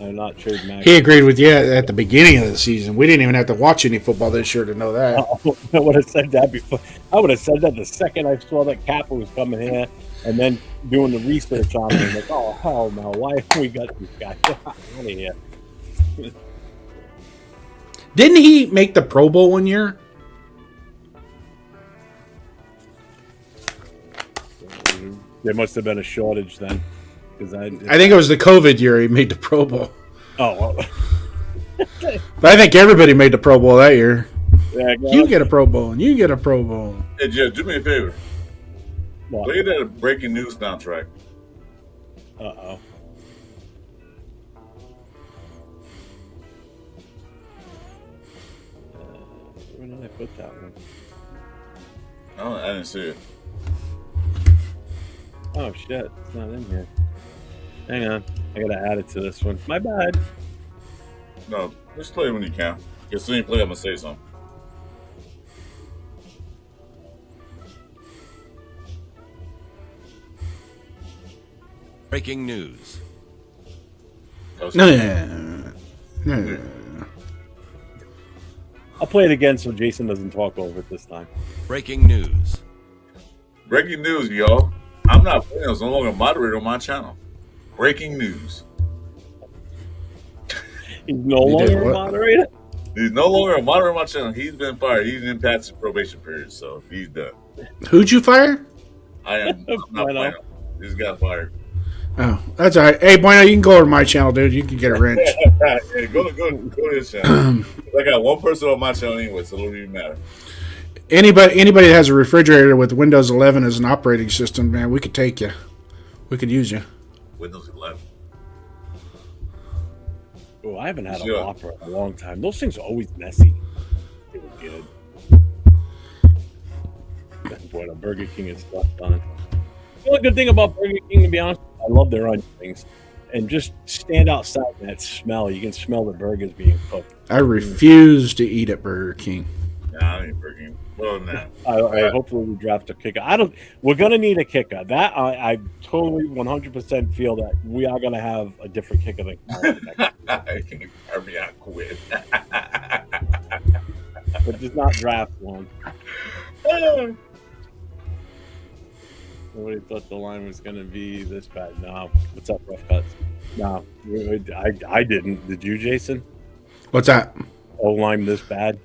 I'm not trading Mac. He agreed with you at the beginning of the season. We didn't even have to watch any football this year to know that. I would have said that before. I would have said that the second I saw that Kappa was coming here, and then doing the research on him. Like, oh hell no! Why have we got this guy out of here? Didn't he make the Pro Bowl one year? There must have been a shortage then, because I think it was the COVID year he made the Pro Bowl. Oh, but I think everybody made the Pro Bowl that year. Yeah, you get a Pro Bowl, and you get a Pro Bowl. Hey, Jeff, do me a favor. What? Play that breaking news soundtrack. Uh-oh. Where did I put that one? Oh, I didn't see it. Oh shit, it's not in here. Hang on, I gotta add it to this one. My bad. No, just play it when you can. As soon as you play, I'm gonna say something. Breaking news. No. I'll play it again so Jason doesn't talk over it this time. Breaking news. Breaking news, y'all. I'm not playing. I was no longer a moderator on my channel. Breaking news. He's no longer a moderator? He's no longer a moderator on my channel. He's been fired. He's in past his probation period, so he's done. Who'd you fire? I'm not playing. This got fired. Oh, that's all right. Hey, Bueno, you can go over to my channel, dude. You can get a wrench. Yeah, go to his channel. I got one person on my channel anyway, so it don't even matter. Anybody that has a refrigerator with Windows 11 as an operating system, man, we could take you. We could use you. Windows 11. Oh, I haven't had a Sure. Whopper in a long time. Those things are always messy. They were good. Boy, the Burger King is stuffed on. The only good thing about Burger King, to be honest, I love their onion rings. And just stand outside in that smell. You can smell the burgers being cooked. I refuse to eat at Burger King. Nah, I ain't freaking. Well, nah. I hopefully we draft a kicker. We're gonna need a kicker. That I totally 100% feel that we are gonna have a different kicker than Carly next year. I quit. But just not draft one. Nobody thought the line was gonna be this bad. No. What's up, rough cuts? No, I didn't. Did you, Jason? What's that? O-line this bad?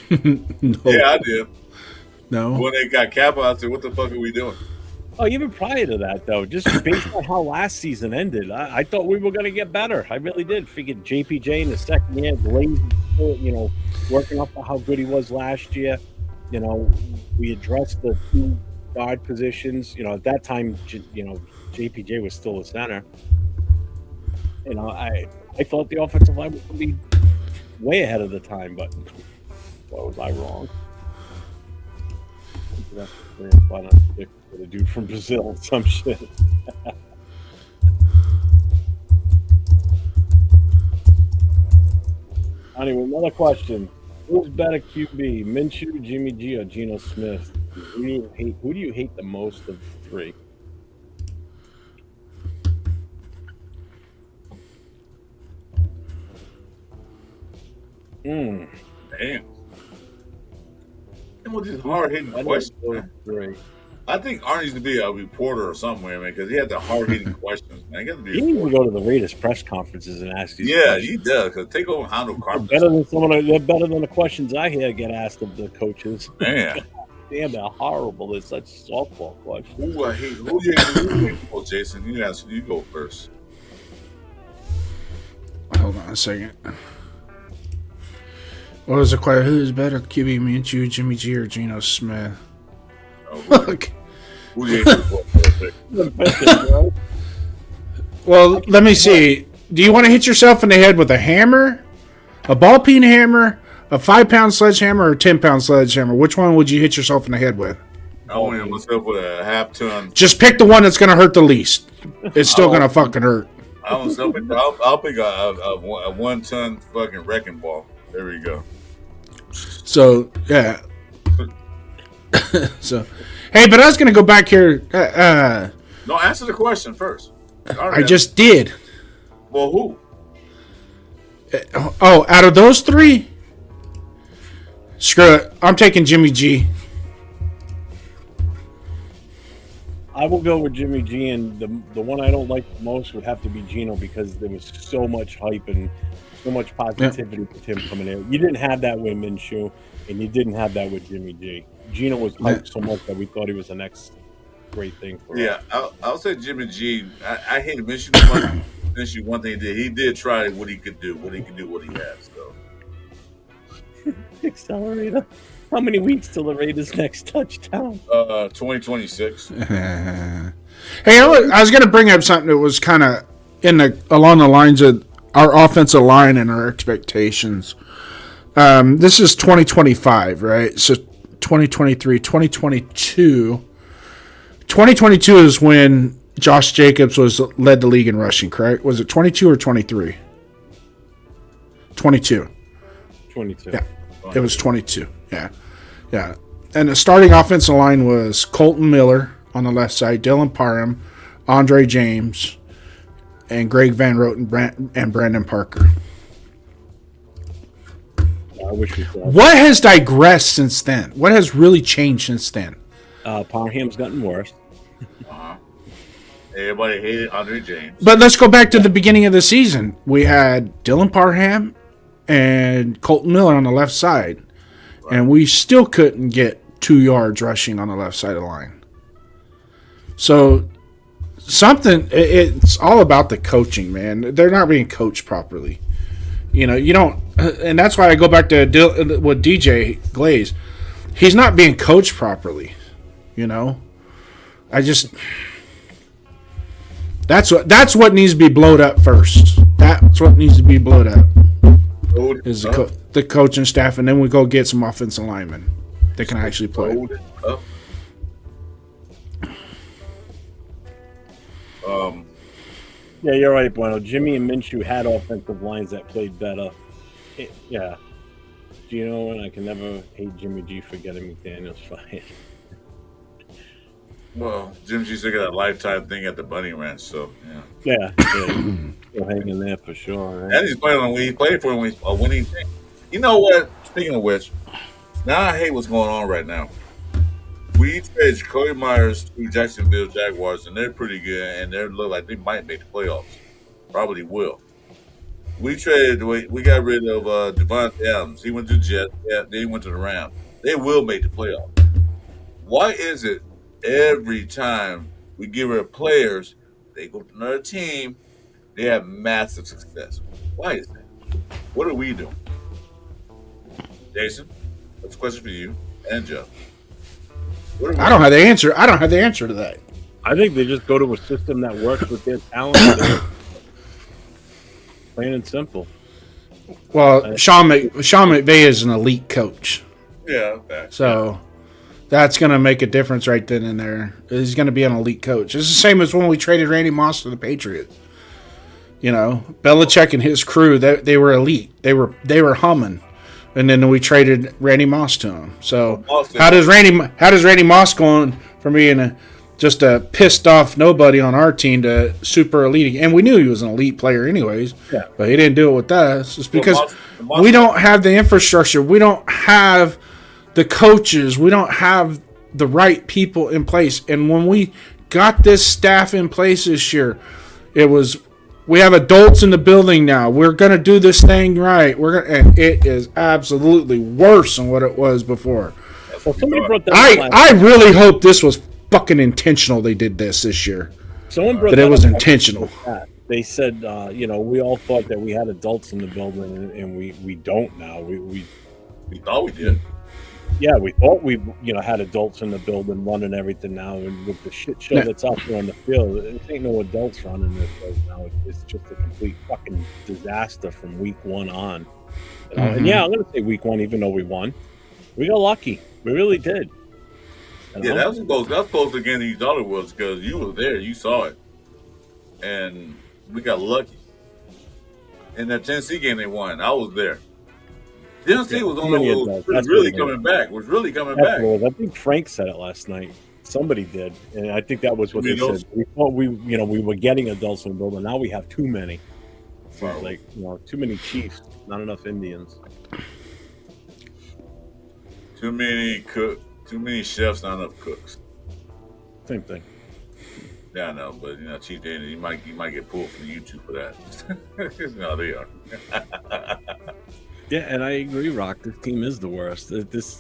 No. Yeah, I did. No. When they got Kappa, I said, "What the fuck are we doing?" Oh, even prior to that, though, just based on how last season ended, I thought we were going to get better. I really did. Figured JPJ in the second year, Glaze, working up how good he was last year. We addressed the two guard positions. At that time, JPJ was still the center. I thought the offensive line was going to be way ahead of the time, but boy, was I wrong. That's fun with a dude from Brazil, some shit. Anyway, another question: who's better QB, Minshew, Jimmy G, or Geno Smith? Who do you hate the most of the three? Damn. And with these hard-hitting questions, man. I think Arnie needs to be a reporter or somewhere, man, because he had the hard-hitting questions, man. He got to be. He needs to go to the Raiders press conferences and ask these Yeah, questions. he does. Because take over Hondo Carpenter. They're better than the questions I hear get asked of the coaches. Man. Damn, they're horrible. They're such softball questions. Who do you hate most, Jason? You go first. Hold on a second. What was the question? Who's better, QB, Minshew, Jimmy G, or Geno Smith? Who do you hate? Well, let me see. Do you want to hit yourself in the head with a hammer, a ball peen hammer, a 5-pound sledgehammer, or a 10-pound sledgehammer? Which one would you hit yourself in the head with? I want to hit myself with a half-ton. Just pick the one that's going to hurt the least. It's still going to fucking hurt. I'll pick a 1-ton fucking wrecking ball. There we go. So, yeah. So, hey, but I was going to go back here. No, answer the question first. I just did. Well, who? Oh, out of those three? Screw it. I'm taking Jimmy G. I will go with Jimmy G, and the one I don't like the most would have to be Geno because there was so much hype and so much positivity with him coming in. You didn't have that with Minshew, and you didn't have that with Jimmy G. Geno was hyped so much that we thought he was the next great thing for us. I'll say Jimmy G. I hate Minshew. Minshew, one thing he did try what he could do, what he has. So Accelerator. How many weeks till the Raiders' next touchdown? 2026. Hey, I was going to bring up something that was kind of along the lines of our offensive line and our expectations. This is 2025, right? So 2023, 2022. 2022 is when Josh Jacobs led the league in rushing, correct? Was it 22 or 23? 22. 22. Yeah, it was 22. Yeah. And the starting offensive line was Colton Miller on the left side, Dylan Parham, Andre James, and Greg Van Roten and Brandon Parker. I wish we could. What has digressed since then? What has really changed since then? Parham's gotten worse. Everybody hated Andre James. But let's go back to the beginning of the season. We had Dylan Parham and Colton Miller on the left side. Right. And we still couldn't get 2 yards rushing on the left side of the line. So it's all about the coaching, man. They're not being coached properly. You don't, and that's why I go back to with DJ Glaze. He's not being coached properly. That's what needs to be blowed up first. That's what needs to be blowed up. is the coaching staff, and then we go get some offensive linemen that can actually play. Yeah, you're right, Bueno. Jimmy and Minshew had offensive lines that played better. Yeah. Gino, and I can never hate Jimmy G for getting McDaniels fired. Well, Jim G's got that lifetime thing at the Bunny Ranch, so Yeah. Still hanging there for sure. Right? And he's playing on. He played for a winning team. You know what? Speaking of which, now I hate what's going on right now. We traded Jacoby Myers to Jacksonville Jaguars, and they're pretty good, and they look like they might make the playoffs. Probably will. We got rid of Devontae Adams. He went to the Jets. Yeah, then he went to the Rams. They will make the playoffs. Why is it every time we get rid of players, they go to another team, they have massive success? Why is that? What are we doing? Jason, that's a question for you and Jeff. I don't have the answer. I don't have the answer to that. I think they just go to a system that works with their talent. Plain and simple. Well, Sean McVay is an elite coach. Yeah. Okay. So that's going to make a difference right then and there. He's going to be an elite coach. It's the same as when we traded Randy Moss to the Patriots. You know, Belichick and his crew, they were elite. They were humming. And then we traded Randy Moss to him. So how does Randy Moss going from being just a pissed off nobody on our team to super elite? And we knew he was an elite player anyways. Yeah. But he didn't do it with us. It's because we don't have the infrastructure. We don't have the coaches. We don't have the right people in place. And when we got this staff in place this year, it was, we have adults in the building now. We're going to do this thing right. And it is absolutely worse than what it was before. Well, somebody brought that I really hope this was fucking intentional. They did this year. Someone brought that it was intentional. They said, we all thought that we had adults in the building, and we don't now. We thought we did. Yeah, we thought we had adults in the building running everything now, and with the shit show that's out there on the field, there ain't no adults running this right now. It's just a complete fucking disaster from week one on. And I'm gonna say week one, even though we won, we got lucky. We really did. Yeah, that was close again than you thought it was, because you were there, you saw it, and we got lucky. In that Tennessee game they won, I was there. Tennessee was really coming back. I think Frank said it last night. Somebody did, and I think that was what they said. We thought we were getting adults in the building. Now we have too many. Seems like too many Chiefs, not enough Indians. Too many chefs, not enough cooks. Same thing. Yeah, I know, but Chief Daniel, you might get pulled from YouTube for that. No, they are. Yeah, and I agree, Rock. This team is the worst.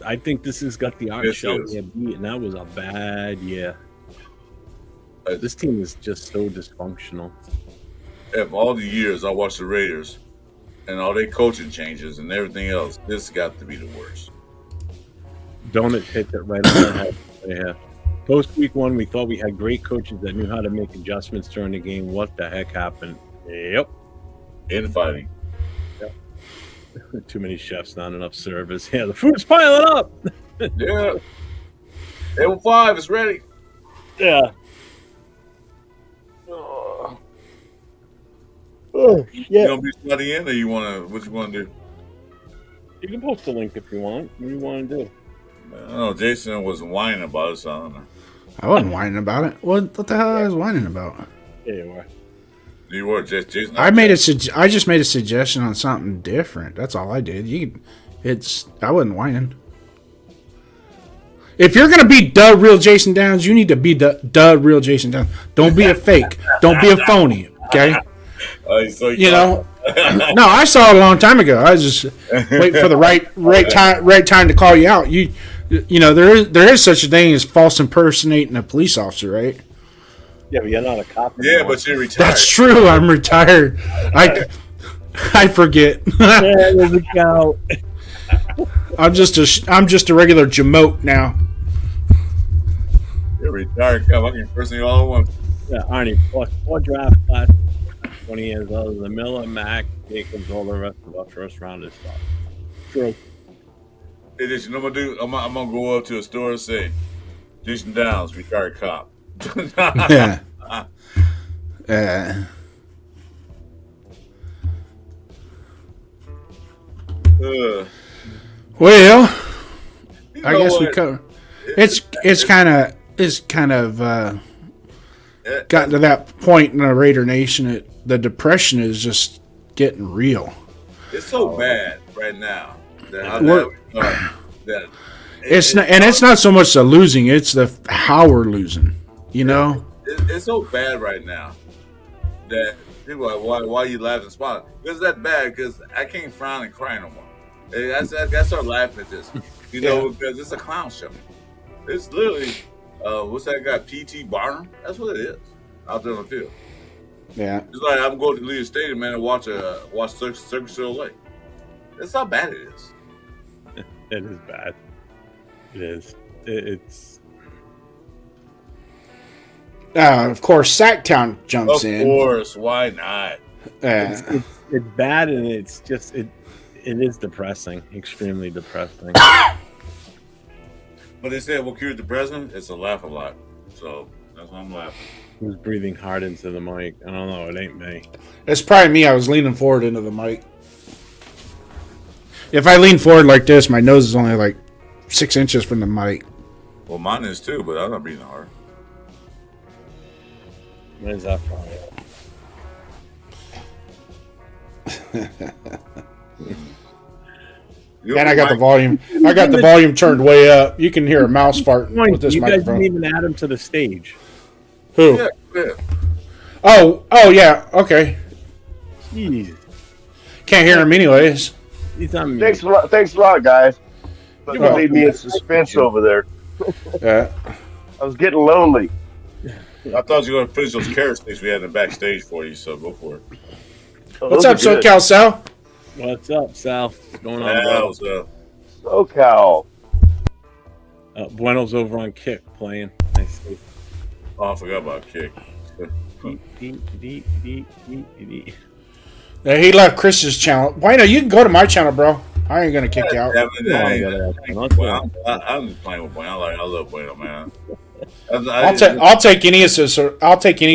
I think this has got the Art Shell beat, and that was a bad year. This team is just so dysfunctional. After all the years I watched the Raiders and all their coaching changes and everything else, this got to be the worst. Donut hit it right on the head. Yeah. Post week one, we thought we had great coaches that knew how to make adjustments during the game. What the heck happened? Yep. Infighting. Too many chefs, not enough service. Yeah, the food's piling up. Yeah. Table 5 is ready. Yeah. Oh, shit. You gonna be somebody in, or what you want to do? You can post a link if you want. What do you want to do? I don't know. Jason was whining about it, so I don't know. I wasn't whining about it. What the hell I was whining about? Yeah, you were. You were, Jason. I just made a suggestion on something different. That's all I did. I wasn't whining. If you're gonna be the real Jason Downs, you need to be the real Jason Downs. Don't be a fake. Don't be a phony. Okay. No, I saw it a long time ago. I was just waiting for the right time to call you out. There is such a thing as false impersonating a police officer, right? Yeah, but you're not a cop anymore. Yeah, but you're retired. That's true. I'm retired. I forget. I'm just a regular jamote now. You're retired. Come, I can impersonate all at once. Yeah, Arnie, four draft class. 20 years older than Miller, Mack, Jacobs, all the rest of our first rounders stuff. True. It is. You know what I'm gonna do? I'm gonna go up to a store and say, "Jason Downs, retired cop." Yeah. Well, I guess we cover. It's kind of gotten to that point in the Raider Nation. The depression is just getting real. It's so bad right now that it's not so much the losing; it's the how we're losing. You know, it's so bad right now that people are like, why are you laughing, smiling? Because that bad. Because I can't frown and cry no more. I start laughing at this, because it's a clown show. It's literally, what's that guy, P.T. Barnum? That's what it is out there on the field. Yeah, it's like I'm going to Lear Stadium, man, and watch Circus Soleil. That's how bad it is. It is bad. It is. It's. Of course, Sacktown jumps in. Of course, why not? It's bad, and it's just it is depressing, extremely depressing. But they said what cures depression? It's a laugh a lot. So that's why I'm laughing. Who's breathing hard into the mic? I don't know. It ain't me. It's probably me. I was leaning forward into the mic. If I lean forward like this, my nose is only like 6 inches from the mic. Well, mine is too, but I'm not breathing hard. Where's that from? And I got the volume. I got the volume turned way up. You can hear a mouse farting with this microphone. You guys didn't even add him to the stage. Who? Yeah. Oh, yeah. Okay. Jeez. Can't hear him anyways. He's on mute. Thanks a lot, guys. But you leave me in suspense over there. Yeah. I was getting lonely. I thought you were going to finish those carrot sticks we had in the backstage for you, so go for it. What's up, SoCal Sal? What's up, Sal? What's going on, bro? SoCal. Bueno's over on Kick playing. Nice. Oh, I forgot about Kick. Yeah, he left Chris's channel. Bueno, you can go to my channel, bro. I ain't gonna kick you out. I'm just playing with Bueno. I love Bueno, man. I'll take any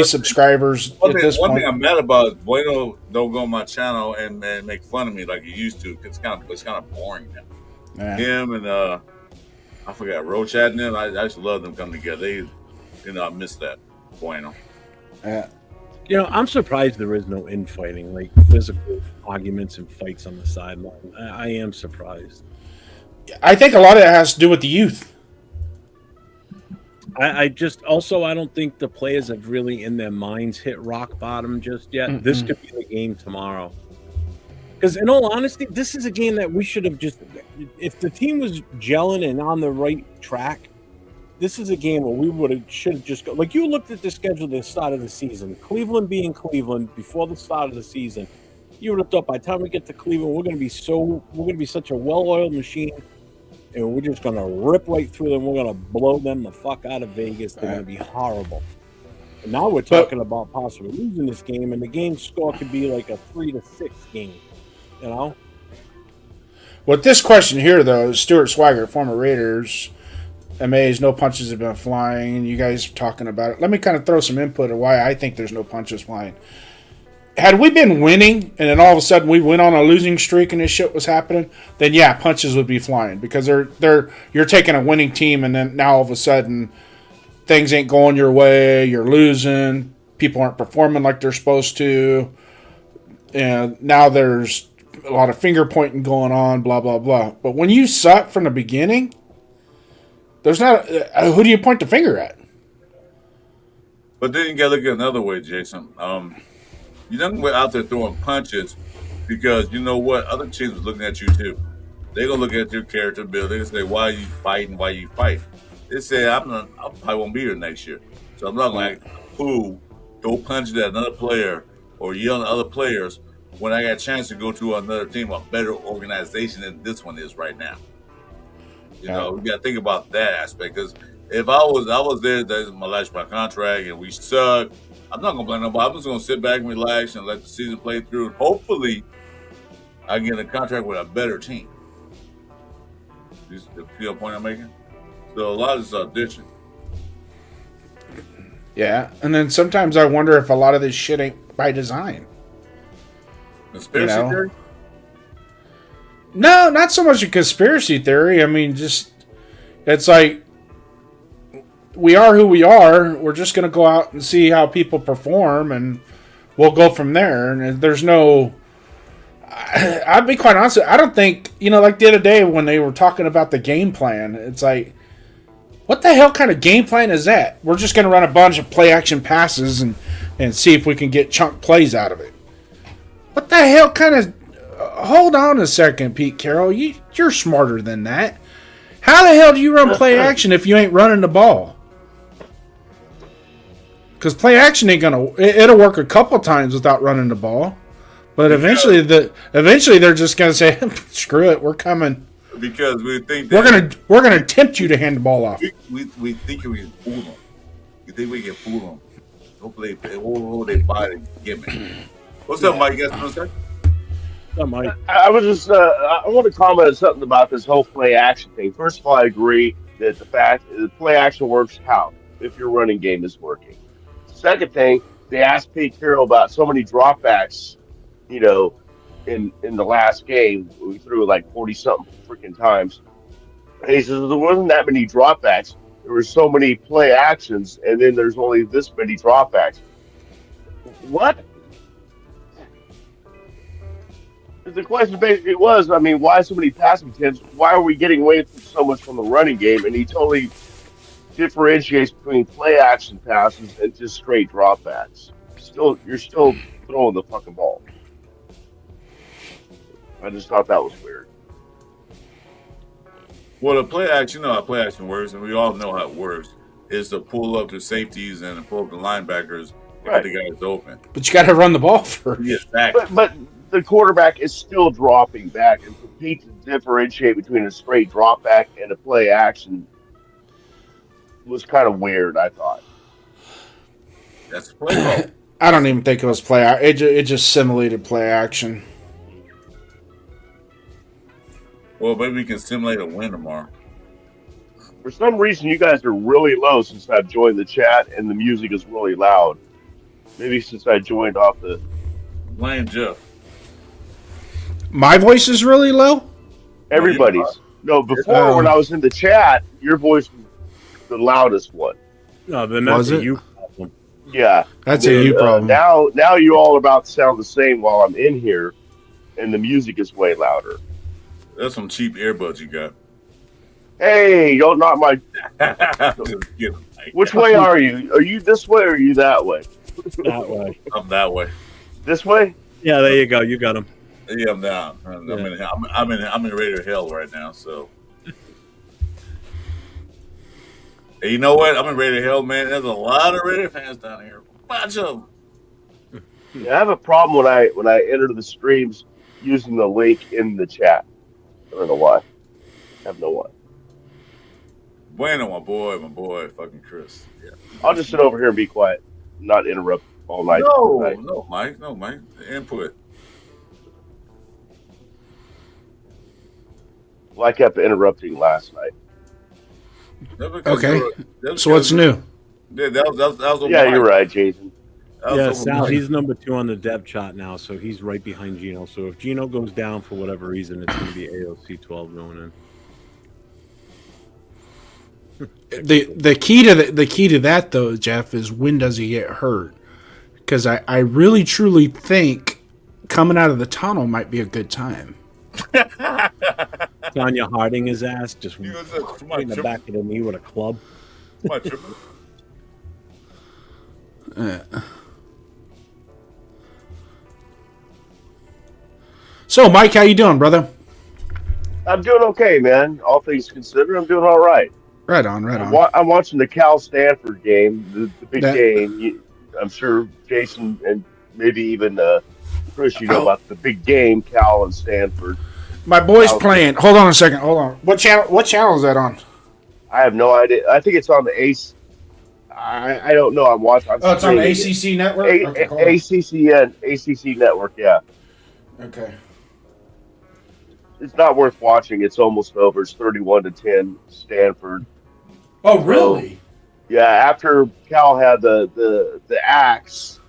subscribers at this point. One thing I'm mad about is Bueno don't go on my channel and make fun of me like he used to. It's kind of boring now. Yeah. Him and I forgot Roach and them. I just love them come together. I miss that Bueno. Yeah. I'm surprised there is no infighting, like physical arguments and fights on the sideline. I am surprised. I think a lot of it has to do with the youth. I don't think the players have really in their minds hit rock bottom just yet. Mm-hmm. This could be the game tomorrow. Because in all honesty, this is a game that we should have just, if the team was gelling and on the right track, this is a game where we should have just go. Like you looked at the schedule at the start of the season, Cleveland being Cleveland before the start of the season, you would have thought by the time we get to Cleveland, we're going to be such a well-oiled machine, and we're just going to rip right through them. We're going to blow them the fuck out of Vegas. They're going to be horrible. And now we're talking about possibly losing this game, and the game score could be like a 3-6 game. With this question here, though, Stuart Swagger, former Raiders. Amazed, no punches have been flying. You guys talking about it. Let me kind of throw some input of why I think there's no punches flying. Had we been winning and then all of a sudden we went on a losing streak and this shit was happening, then yeah, punches would be flying because you're taking a winning team and then now all of a sudden things ain't going your way, you're losing, people aren't performing like they're supposed to, and now there's a lot of finger pointing going on, blah blah blah. But when you suck from the beginning, there's not who do you point the finger at? But then you got to look at it another way, Jason. You don't go out there throwing punches because you know what? Other teams are looking at you too. They're gonna look at your character build. They say, "Why are you fighting? Why you fight?" They say, I probably won't be here next year, so I'm not like who go punch at another player or yell at other players when I got a chance to go to another team, a better organization than this one is right now. You know, we got to think about that aspect because if I was there, that's my last contract, and we suck, I'm not gonna blame nobody. I'm just gonna sit back and relax and let the season play through. And hopefully, I get a contract with a better team. You see the point I'm making? So a lot of this audition. Yeah, and then sometimes I wonder if a lot of this shit ain't by design. Conspiracy theory? No, not so much a conspiracy theory. I mean, just it's like we are who we are. We're just going to go out and see how people perform, and we'll go from there. And there's no. I'll be quite honest. I don't think like the other day when they were talking about the game plan. It's like, what the hell kind of game plan is that? We're just going to run a bunch of play action passes and see if we can get chunk plays out of it. What the hell kind of... hold on a second, Pete Carroll. You're smarter than that. How the hell do you run play action if you ain't running the ball? Because play action ain't going to... It'll work a couple times without running the ball. But eventually they're just going to say, screw it, we're coming. Because we think we're gonna tempt you to hand the ball off. We think we can fool them. We think we can fool them. Hopefully, they buy the gimmick. What's up, Mike? You got something to say? What's up, Mike? I was just, I want to comment on something about this whole play action thing. First of all, I agree that the fact the play action works how if your running game is working. Second thing, they asked Pete Carroll about so many dropbacks, in the last game. We threw like 40 something freaking times. And he says there wasn't that many dropbacks. There were so many play actions, and then there's only this many dropbacks. What? The question basically was, I mean, why so many passing attempts? Why are we getting away so much from the running game? And he totally differentiates between play action passes and just straight dropbacks. You're still throwing the fucking ball. I just thought that was weird. Well, the play action, how play action works, and we all know how it works, is to pull up the safeties and to pull up the linebackers and get the guys open. But you got to run the ball first. Yeah, exactly. But the quarterback is still dropping back, and for Pete to differentiate between a straight drop back and a play action was kind of weird, I thought. That's play call. I don't even think it was play. It just simulated play action. Well, maybe we can simulate a win tomorrow. For some reason, you guys are really low since I've joined the chat, and the music is really loud. Maybe since I joined off the... Blame Jeff. My voice is really low? Everybody's. No, before when I was in the chat, your voice was the loudest one. No, then that's a you problem. Yeah. That's a you problem. Now you all about to sound the same while I'm in here, and the music is way louder. That's some cheap earbuds you got. Hey, don't knock my... Just kidding. Which way are you? Are you this way or are you that way? That way. I'm that way. This way? Yeah, there you go. You got him. Yeah, I'm down. I'm in Raider Hell right now. So, hey, you know what? I'm in Raider Hell, man. There's a lot of Raider fans down here. Bunch of them. Yeah, I have a problem when I enter the streams using the link in the chat. I don't know why. I have no why. Bueno, my boy, fucking Chris. Yeah. I'll just sit over here and be quiet, not interrupt all night. No, Mike. Input. Well, I kept interrupting last night. Okay. So what's new? Yeah, that was Yeah, you're right, Jason. Yeah, Sal, he's number 2 on the depth chart now, so he's right behind Gino. So if Gino goes down for whatever reason, it's going to be AOC 12 going in. The key to that though, Jeff, is when does he get hurt? Because I really truly think coming out of the tunnel might be a good time. Tanya Harding his ass just in the back of the knee with a club. So, Mike, how you doing, brother? I'm doing okay, man. All things considered, I'm doing all right. Right on. I'm watching the Cal-Stanford game, the big game. I'm sure Jason and maybe even Chris, you know about the big game, Cal and Stanford. My boy's playing. Hold on a second. Hold on. What channel is that on? I have no idea. I think it's on the Ace. I don't know. I'm watching. I'm Oh, it's on the streaming ACC network. it. Okay, hold on. ACC network. Yeah, Okay. it's not worth watching. It's almost over. It's 31-10 Stanford. Oh, really? Yeah, after Cal had the axe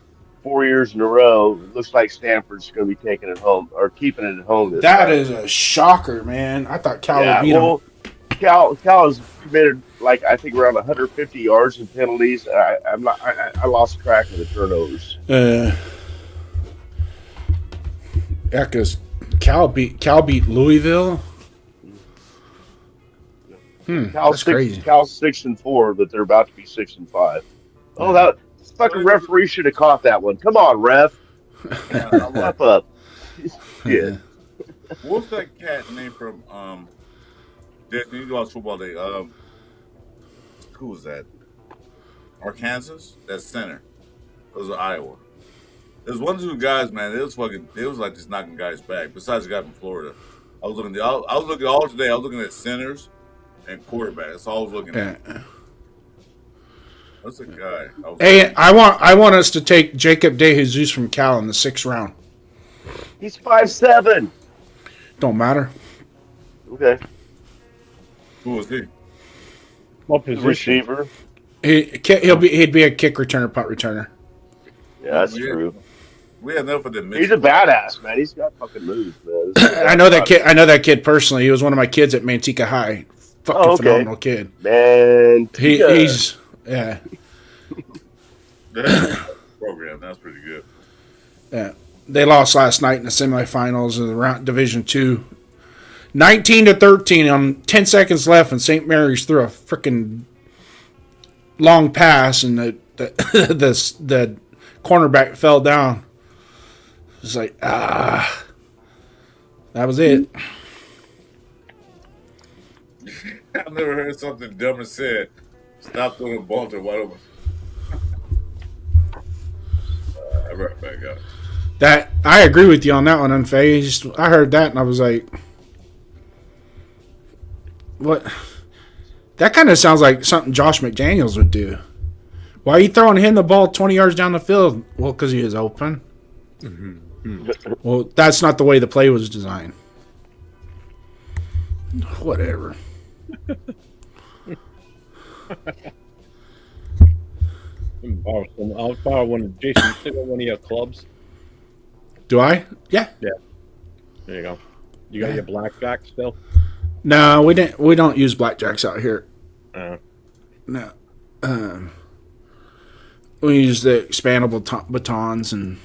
4 years in a row, it looks like Stanford's going to be taking it home or keeping it at home this That time. is a shocker, man. I thought Cal would Yeah, beat him. well, Cal has committed like I think around 150 yards in penalties. I lost track of the turnovers. Yeah, because Cal beat Louisville. That's crazy. Cal's 6-4, but they're about to be 6-5. Oh, that fucking referee should have caught that one. Come on, ref. Step up. Shit. What's that cat name from Disney? You watch football day. Who was that? Arkansas? That's center. It was Iowa. There's one or two guys, man. It was like just knocking guys back. Besides the guy from Florida, I was looking all today. I was looking at centers and quarterbacks. That's all I was looking at. What's the guy? Hey, I want us to take Jacob DeJesus from Cal in the 6th round. He's 5'7". Don't matter. Okay. Who was he? What position? Receiver. He'd be a kick returner, punt returner. Yeah, that's true. We had enough of them. He's a badass, man. He's got fucking moves, man. I know that kid personally. He was one of my kids at Manteca High. Fucking phenomenal kid. Man, he's yeah. Program. That's pretty good. Yeah. They lost last night in the semifinals of the round Division 2. 19-13 on 10 seconds left, and St. Mary's threw a freaking long pass, and the cornerback fell down. It's like, that was it. I've never heard something dumber said. Stop throwing the ball to wide open. I right back up. That I agree with you on that one, Unfazed. I heard that and I was like, what? That kind of sounds like something Josh McDaniels would do. Why are you throwing him the ball 20 yards down the field? Well, because he was open. Well, that's not the way the play was designed. Whatever. I'll borrow one of Jason. You still got one of your clubs? Do I? Yeah. Yeah. There you go. You got your blackjack still? No, we didn't. We don't use blackjacks out here. No. We use the expandable batons and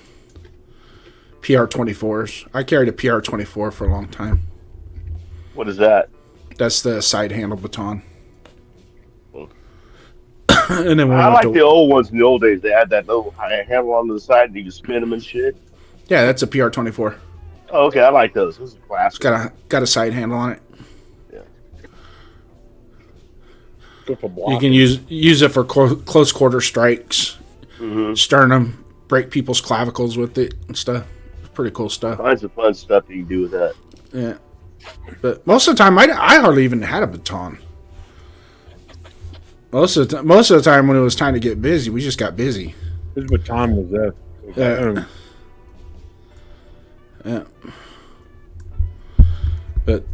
PR-24s. I carried a PR-24 for a long time. What is that? That's the side handle baton. And then I like the old ones in the old days. They had that little handle on the side and you could spin them and shit. Yeah, that's a PR-24. Oh, okay, I like those. Those are classic. It's got a side handle on it. Yeah. Good for You blocking. can use it for close quarter strikes, sternum, break people's clavicles with it and stuff. It's pretty cool stuff. Kinds of fun stuff you can do with that. Yeah. But most of the time, I hardly even had a baton. Most of the time when it was time to get busy, we just got busy. This baton was there. Yeah. Yeah. But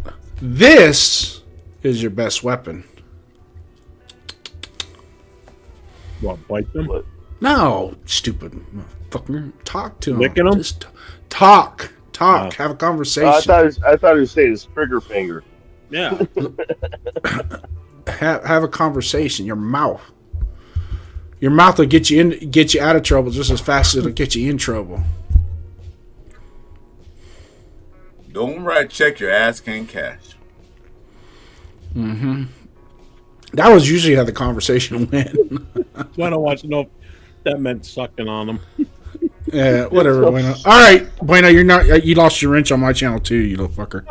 this is your best weapon. What, bite them? What? No, stupid fucker. Talk to him. Licking 'em? Just talk. Oh. Have a conversation. I thought he was saying his trigger finger. Yeah. Have a conversation. Your mouth will get you out of trouble just as fast as it'll get you in trouble. Don't write check, your ass can't cash. That was usually how the conversation went. So I don't want to know if that meant sucking on them. Yeah, whatever. Bueno. All right, Bueno, you lost your wrench on my channel too, you little fucker.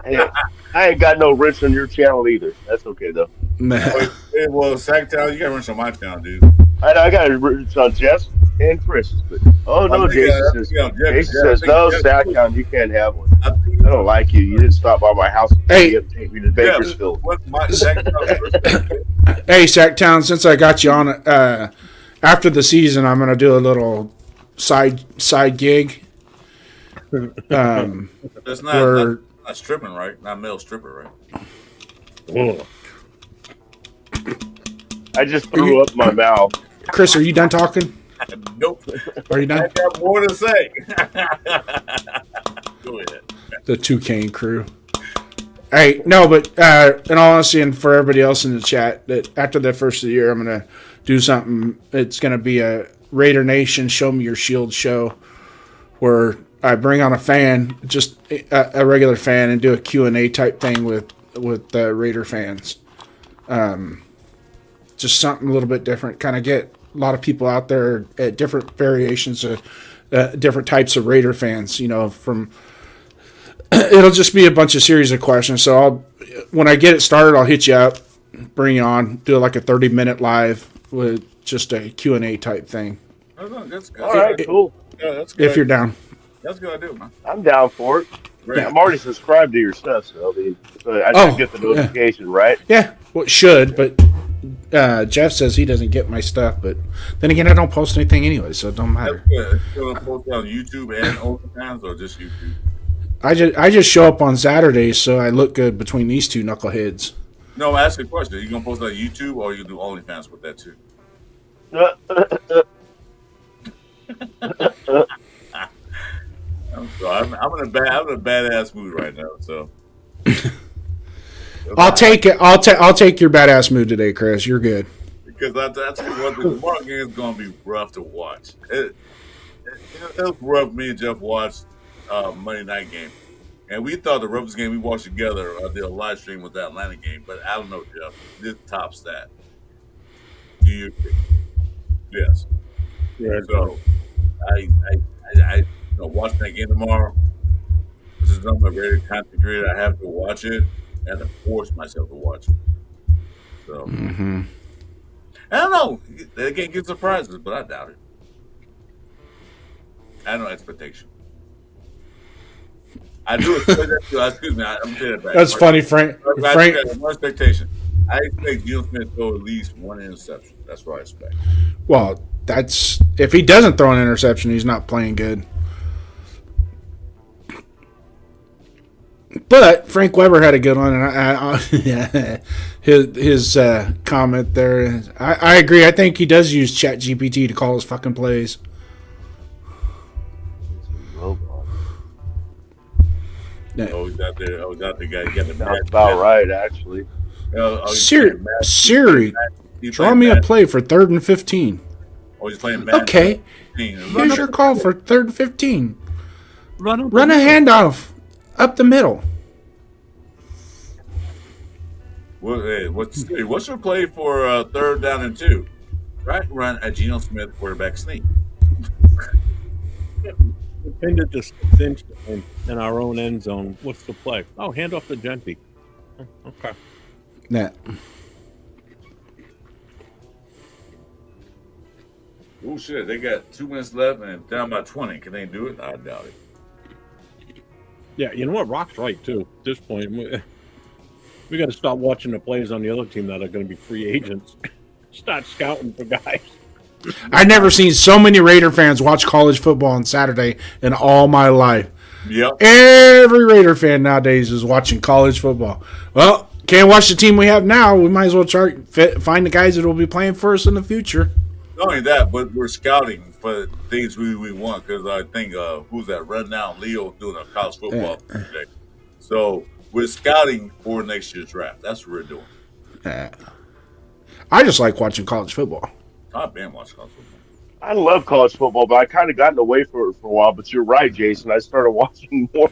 Hey, I ain't got no wrench on your channel either. That's okay though. Nah. Hey, well, Sacktown, you got to run on my town, dude. I got a wrench on Jess and Chris. But, oh no, Jason says no, Sacktown, you can't have one. I think I don't like you. You didn't stop by my house and pick me Hey, up and take me to Yeah, Bakersfield. what my second hey, Sacktown. Since I got you on, after the season, I'm gonna do a little side gig. That's Where not stripping, right? Not male stripper, right? Ugh. I just are you, threw up my mouth. Chris? Are you done talking? Nope. Are you I done? got more to say. Go ahead. The Toucan crew. Hey, no, but in all honesty, and for everybody else in the chat, that after the first of the year, I'm gonna do something. It's gonna be a Raider Nation Show Me Your Shield show, where I bring on a fan, just a regular fan, and do a Q&A type thing with Raider fans. Just something a little bit different. Kind of get a lot of people out there at different variations of different types of Raider fans. From it'll just be a bunch of series of questions. So when I get it started, I'll hit you up, bring you on, do like a 30-minute live with just a Q&A type thing. That's good. All right, cool. Yeah, that's good. If you're down. That's a good idea, man. I'm down for it. Great. I'm already subscribed to your stuff, so I should get the notification, right? Yeah, well, it should, but Jeff says he doesn't get my stuff. But then again, I don't post anything anyway, so it don't matter. That's good. It's going to post on YouTube and OnlyFans or just YouTube? I just show up on Saturdays, so I look good between these two knuckleheads. No, ask a question. Are you going to post on YouTube or you do OnlyFans with that too? I'm sorry. I'm in a badass mood right now. So I'll take it. I'll take your badass mood today, Chris. You're good. because I tell you what, the tomorrow game is going to be rough to watch. It was rough. Me and Jeff watched Monday night game, and we thought the roughest game we watched together. I did a live stream with that Atlanta game, but I don't know, Jeff. This tops that. Do you agree? Yes. Yeah, So I watching that game tomorrow. This is not my very content creator. I have to watch it. I have to force myself to watch it. So I don't know. They can get surprises, but I doubt it. I have no expectation. I do expect that. Excuse me. I'm saying that back. That's funny, Frank. I have no expectation. I expect Geno Smith to throw at least one interception. That's what I expect. Well, that's if he doesn't throw an interception, he's not playing good. But Frank Weber had a good one, and his comment there. I agree. I think he does use ChatGPT to call his fucking plays. Yeah. Oh, he's out there. Oh, he's out there. Guy, he got the That's about right, actually. Siri, draw me a play for 3rd and 15. Oh, he's playing Madden. Okay, here's your call for 3rd and 15. Run a handoff up the middle. What's your play for 3rd down and 2? Right, run a Geno Smith quarterback sneak. We pinned it to 6 inch in our own end zone. What's the play? Oh, hand off to Genty. Okay. Nah. Oh shit! They got 2 minutes left and down by 20. Can they do it? I doubt it. Yeah, you know what? Rock's right too. At this point, we got to stop watching the plays on the other team that are going to be free agents. Start scouting for guys. I've never seen so many Raider fans watch college football on Saturday in all my life. Yep. Every Raider fan nowadays is watching college football. Well, can't watch the team we have now. We might as well find the guys that will be playing for us in the future. Not only that, but we're scouting for things we want because I think who's that? Right now, Leo doing a college football project. So we're scouting for next year's draft. That's what we're doing. I just like watching college football. I've been watching college football. I love college football, but I kind of gotten away from it for a while. But you're right, Jason. I started watching more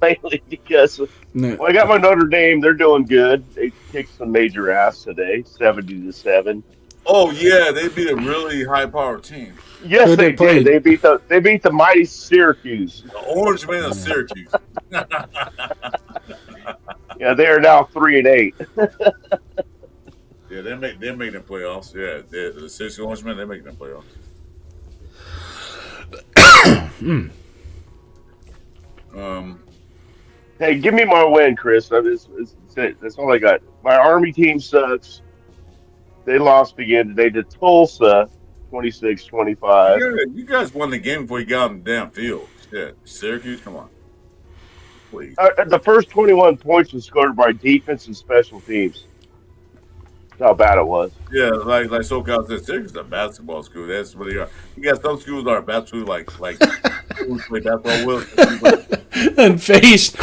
lately because I got my Notre Dame. They're doing good. They kicked some major ass today, 70-7. Oh yeah, they beat a really high-powered team. Yes, Who they they played? did. They beat the mighty Syracuse. The Orange Men of Syracuse. Yeah, they are now 3-8. Yeah, they're making the playoffs. Yeah, the Syracuse Orange Men, they're making the playoffs. Hey, give me my win, Chris. That's it. That's all I got. My Army team sucks. They lost again today to Tulsa, 26-25. You guys won the game before you got on the damn field. Shit. Syracuse, come on. Please. The first 21 points was scored by defense and special teams. That's how bad it was. Yeah, like SoCal said, Syracuse is a basketball school. That's what they are. You got some schools that are basketball like schools play basketball with. And faced.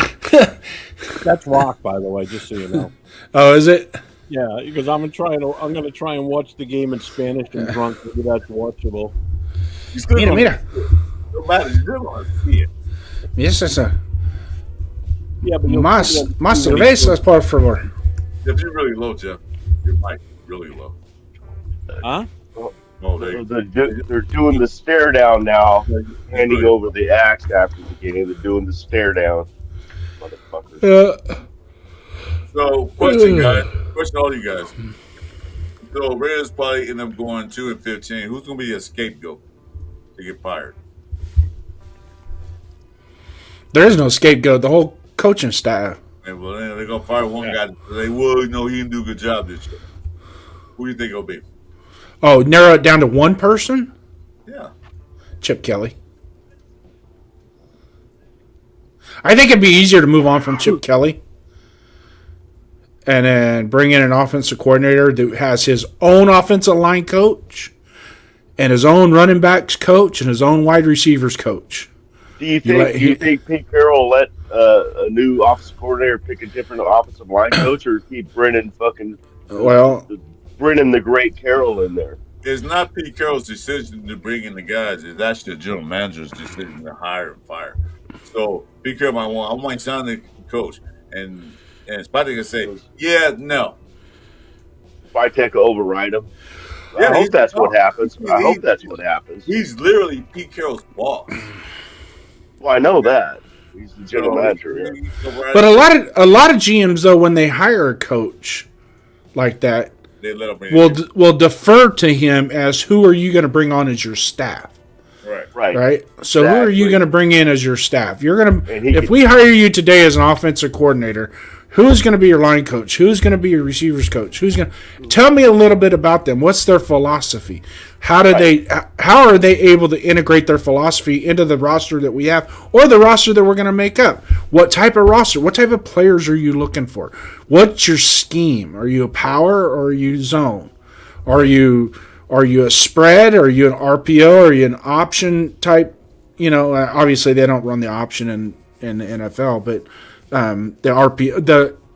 That's rock, by the way, just so you know. Oh, is it? Yeah, because I'm gonna try and watch the game in Spanish and drunk. Maybe that's watchable. You still Mira. No matter, you still want to see it. Yes, esa. Yeah, but Más cervezas, por favor. If you're really low, Jeff, your mic really low. Huh? Oh, they They're doing the stare down now, handing over the axe after the game. They're doing the stare down. Motherfuckers. So, question, guys. Question, to all you guys. So, Raiders probably end up going 2-15. Who's going to be a scapegoat to get fired? There is no scapegoat. The whole coaching staff. And well, they're going to fire one guy. They will know he didn't do a good job this year. Who do you think it'll be? Oh, narrow it down to one person? Yeah. Chip Kelly. I think it'd be easier to move on from Chip Kelly and then bring in an offensive coordinator that has his own offensive line coach and his own running backs coach and his own wide receivers coach. Do you think Pete Carroll will let a new offensive coordinator pick a different offensive line coach, or keep Brennan the Great Carroll in there? It's not Pete Carroll's decision to bring in the guys. It's actually the general manager's decision to hire and fire. So Pete Carroll I want sign the coach, and Spotty can say, yeah, no. Vitek will override him. Yeah, I hope that's what happens. I hope that's what happens. He's literally Pete Carroll's boss. Well, I know that. He's the general manager. Yeah. But a lot of GMs though, when they hire a coach like that, they let him will defer to him as who are you going to bring on as your staff. Right. So who are you going to bring in as your staff? If we hire you today as an offensive coordinator, who's going to be your line coach? Who's going to be your receivers coach? Tell me a little bit about them? What's their philosophy? How are they able to integrate their philosophy into the roster that we have or the roster that we're going to make up? What type of roster? What type of players are you looking for? What's your scheme? Are you a power or are you zone? Are you a spread? Are you an RPO? Are you an option type? Obviously they don't run the option in the NFL, but the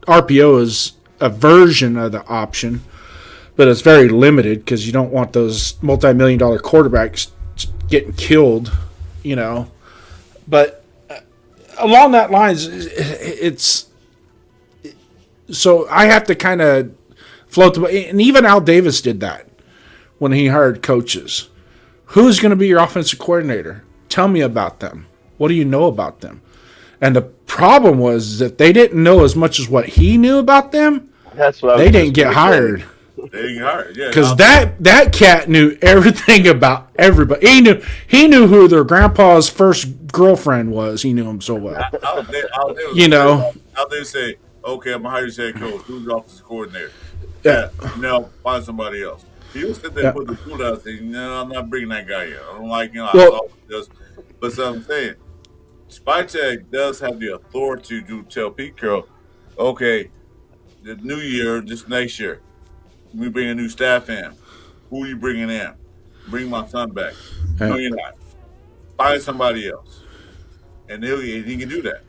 RPO is a version of the option, but it's very limited because you don't want those multi-million-dollar quarterbacks getting killed, But along that lines, so I have to kind of float and even Al Davis did that when he hired coaches. Who's going to be your offensive coordinator? Tell me about them. What do you know about them? And the problem was that they didn't know as much as what he knew about them. That's what they didn't get hired. They didn't get hired, yeah. Because that cat knew everything about everybody. He knew who their grandpa's first girlfriend was. He knew him so well. I'll say, okay, I'm going to hire you as head coach. Who's the offensive coordinator? Yeah. No, find somebody else. He was sitting there and put the foot out and say, no, I'm not bringing that guy in. I don't like him. But so I'm saying, Spytech does have the authority to tell Pete Carroll, okay, the new year, this next year, we bring a new staff in. Who are you bringing in? Bring my son back. No, you're not. Find somebody else. And he can do that.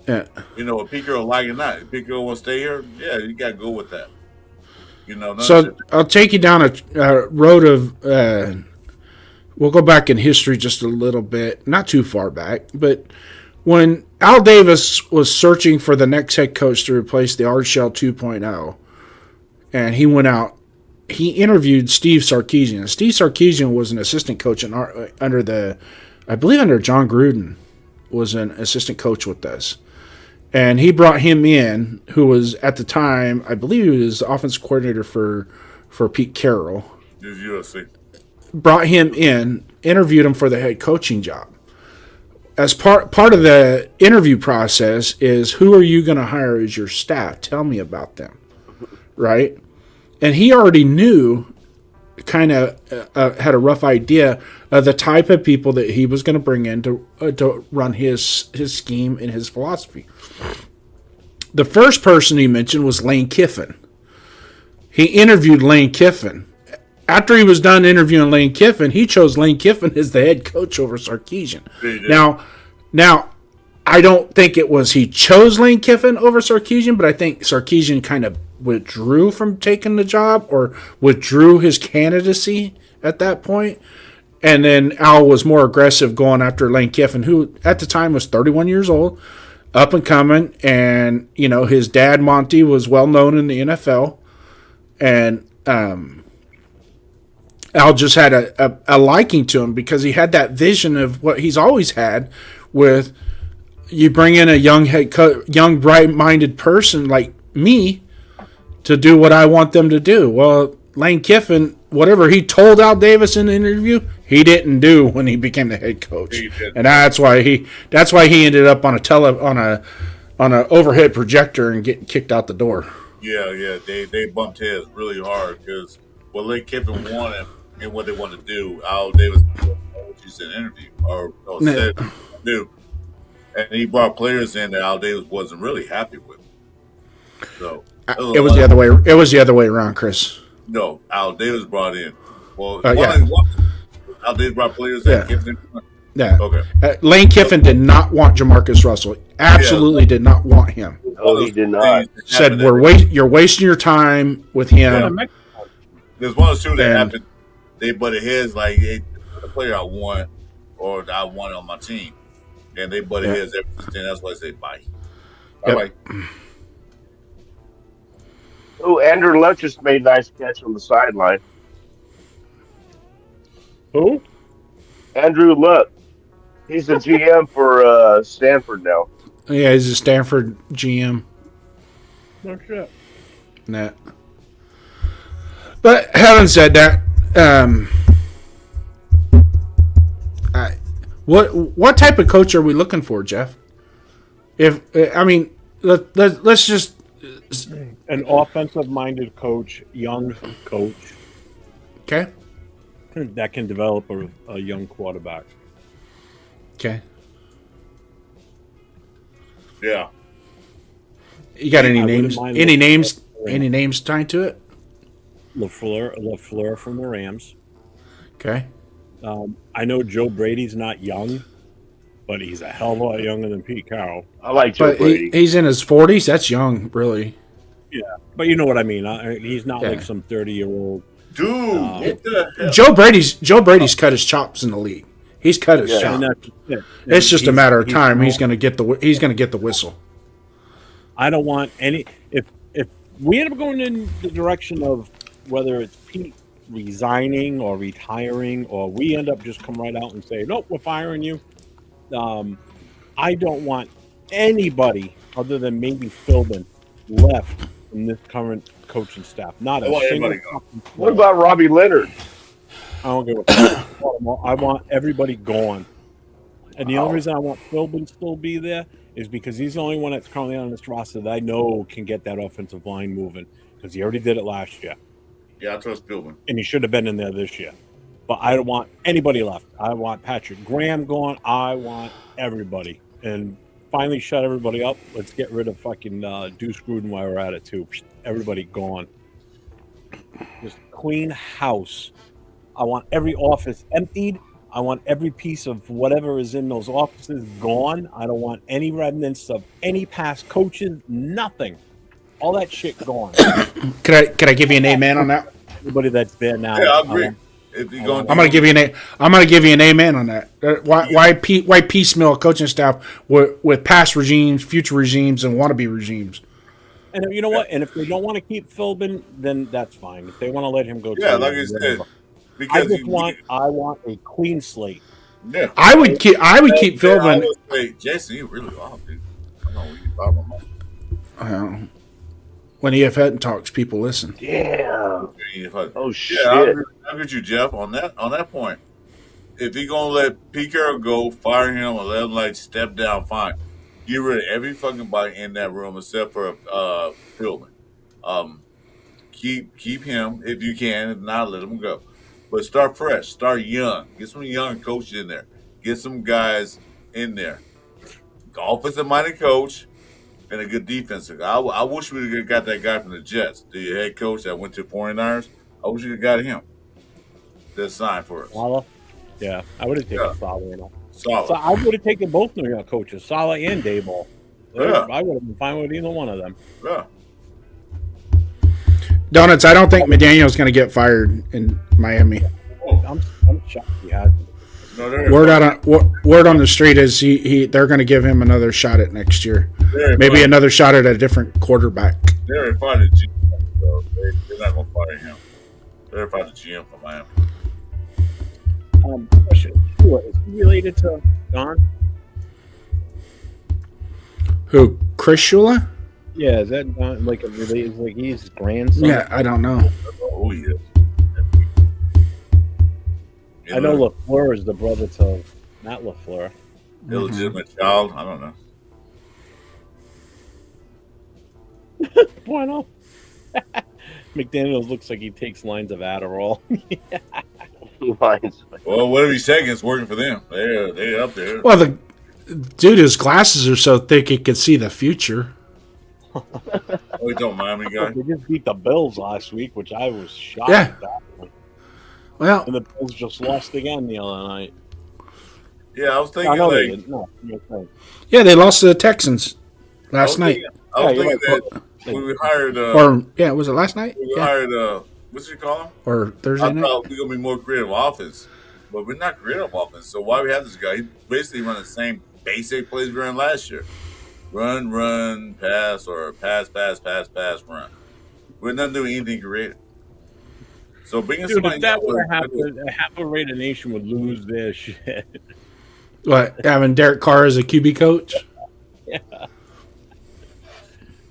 Yeah. If Pete Carroll like it or not. If Pete Carroll want to stay here, yeah, you got to go with that. So I'll take you down a road of. We'll go back in history just a little bit, not too far back, but when Al Davis was searching for the next head coach to replace the Art Shell 2.0, and he went out, he interviewed Steve Sarkisian. Steve Sarkisian was an assistant coach under John Gruden, was an assistant coach with us. And he brought him in, who was at the time, I believe he was the offensive coordinator for Pete Carroll. USC. Brought him in, interviewed him for the head coaching job. as part of the interview process is, who are you going to hire as your staff? Tell me about them, right? And he already knew, kind of had a rough idea of the type of people that he was going to bring in to run his scheme and his philosophy. The first person he mentioned was Lane Kiffin. He interviewed Lane Kiffin. After he was done interviewing Lane Kiffin, he chose Lane Kiffin as the head coach over Sarkisian. Now, I don't think it was he chose Lane Kiffin over Sarkisian, but I think Sarkisian kind of withdrew from taking the job, or withdrew his candidacy at that point. And then Al was more aggressive going after Lane Kiffin, who at the time was 31 years old, up and coming. And, his dad, Monty, was well known in the NFL. And Al just had a liking to him because he had that vision of what he's always had with, you bring in a young bright-minded person like me to do what I want them to do. Well, Lane Kiffin, whatever he told Al Davis in the interview, he didn't do when he became the head coach, and that's why he ended up on a overhead projector and getting kicked out the door. Yeah, they bumped heads really hard because what Lane Kiffin wanted and what they wanted to do, Al Davis said interview or said do, and he brought players in that Al Davis wasn't really happy with. So it was the other way. It was the other way around, Chris. No, Al Davis brought in. Well, yeah. Al Davis brought players that Kiffin. Yeah. Okay. Lane Kiffin did not want Jamarcus Russell. Absolutely did not want him. No, he did not. Said you're wasting your time with him. Yeah. There's one or two that happened. They butted heads like, hey, the player I want or I want on my team, and they butted heads every time. That's why I say bye. All right. Oh, Andrew Luck just made a nice catch on the sideline. Who? Andrew Luck. He's the GM for Stanford now. Yeah, he's a Stanford GM. No shit. Nah. But having said that, what type of coach are we looking for, Jeff? Let's just an offensive-minded coach, young coach, okay, that can develop a young quarterback. Okay. Yeah. You got any names? Any names? Any names tied to it? LaFleur from the Rams. Okay. I know Joe Brady's not young, but he's a hell of a lot younger than Pete Carroll. I like Joe Brady. He's in his 40s. That's young, really. Yeah, but you know what I mean. He's not like some 30-year-old dude. Joe Brady's cut his chops in the league. He's cut his chops. It's just a matter of time. He's going to get the whistle. I don't want any. If we end up going in the direction of whether it's Pete resigning or retiring, or we end up just come right out and say, nope, we're firing you. I don't want anybody other than maybe Philbin left in this current coaching staff. Not a single. What about Robbie Leonard? I don't give a fuck. I want everybody gone. And the only reason I want Philbin to still be there is because he's the only one that's currently on this roster that I know can get that offensive line moving, because he already did it last year. Yeah, I trust Philbin. And he should have been in there this year. But I don't want anybody left. I want Patrick Graham gone. I want everybody. And finally shut everybody up. Let's get rid of fucking Deuce Gruden while we're at it, too. Everybody gone. Just clean house. I want every office emptied. I want every piece of whatever is in those offices gone. I don't want any remnants of any past coaches. Nothing. All that shit gone. Could I give you an amen on that? Everybody that's there now. Yeah, I agree. I'm gonna give you an amen on that. Why piecemeal coaching staff with past regimes, future regimes, and wannabe regimes? And you know what? And if they don't want to keep Philbin, then that's fine. If they want to let him go, like you said, because I want a clean slate. Yeah, I would keep Philbin. Jason, you really are, dude. I know what you're talking about. When EF Hutton talks, people listen. Damn. Oh shit! Yeah, I agree with you, Jeff, on that point. if he gonna let Pete Carroll go, fire him, or let him like step down, fine. Get rid of every fucking body in that room except for Pillman. Um, keep him if you can. If not, let him go. But start fresh, start young. Get some young coaches in there. Get some guys in there. Offensive minded coach and a good defensive guy. I wish we would have got that guy from the Jets, the head coach that went to the 49ers. I wish we would have got him. That signed for us. Salah? Yeah, I would have taken Yeah. Salah. You know. Solid. So I would have taken both New York coaches, Salah and Dayball. Yeah. I would have been fine with either one of them. Yeah. Donuts, I don't think McDaniel's going to get fired in Miami. I'm shocked he hasn't. No, they're Word on the street is they're going to give him another shot at next year. Maybe another shot at a different quarterback. They're fired the GM, so they're not going to fire him. They're fired the GM from Miami. Question: is he related to Don? Who? Chris Shula? Yeah, is that Don, like a related? Like he's his grandson? Yeah, I don't know. Oh, yeah. I know LaFleur is the brother to Matt LaFleur. Illegitimate child. I don't know. Why not? McDaniels looks like he takes lines of Adderall. Lines. Well, whatever he's taking, it's working for them. They're up there. Well, dude, his glasses are so thick he could see the future. Oh, you don't Miami guy? They just beat the Bills last week, which I was shocked Yeah. at that point. Well, And the Bills just lost again the other night. Yeah, I was I thinking know they like didn't. No, you're right. yeah, they lost to the Texans last night. I was Yeah, thinking you're that when we hired Was it last night? we Yeah. hired what's you call him? Or Thursday I night? thought we were gonna be more creative offense, but we're not creative offense. So why we have this guy? He basically run the same basic plays we ran last year: run, pass, or pass, run. We're not doing anything creative. So bringing Dude, somebody if that else would with- have happened, half of Raider Nation would lose their shit. What, having Derek Carr as a QB coach? Yeah.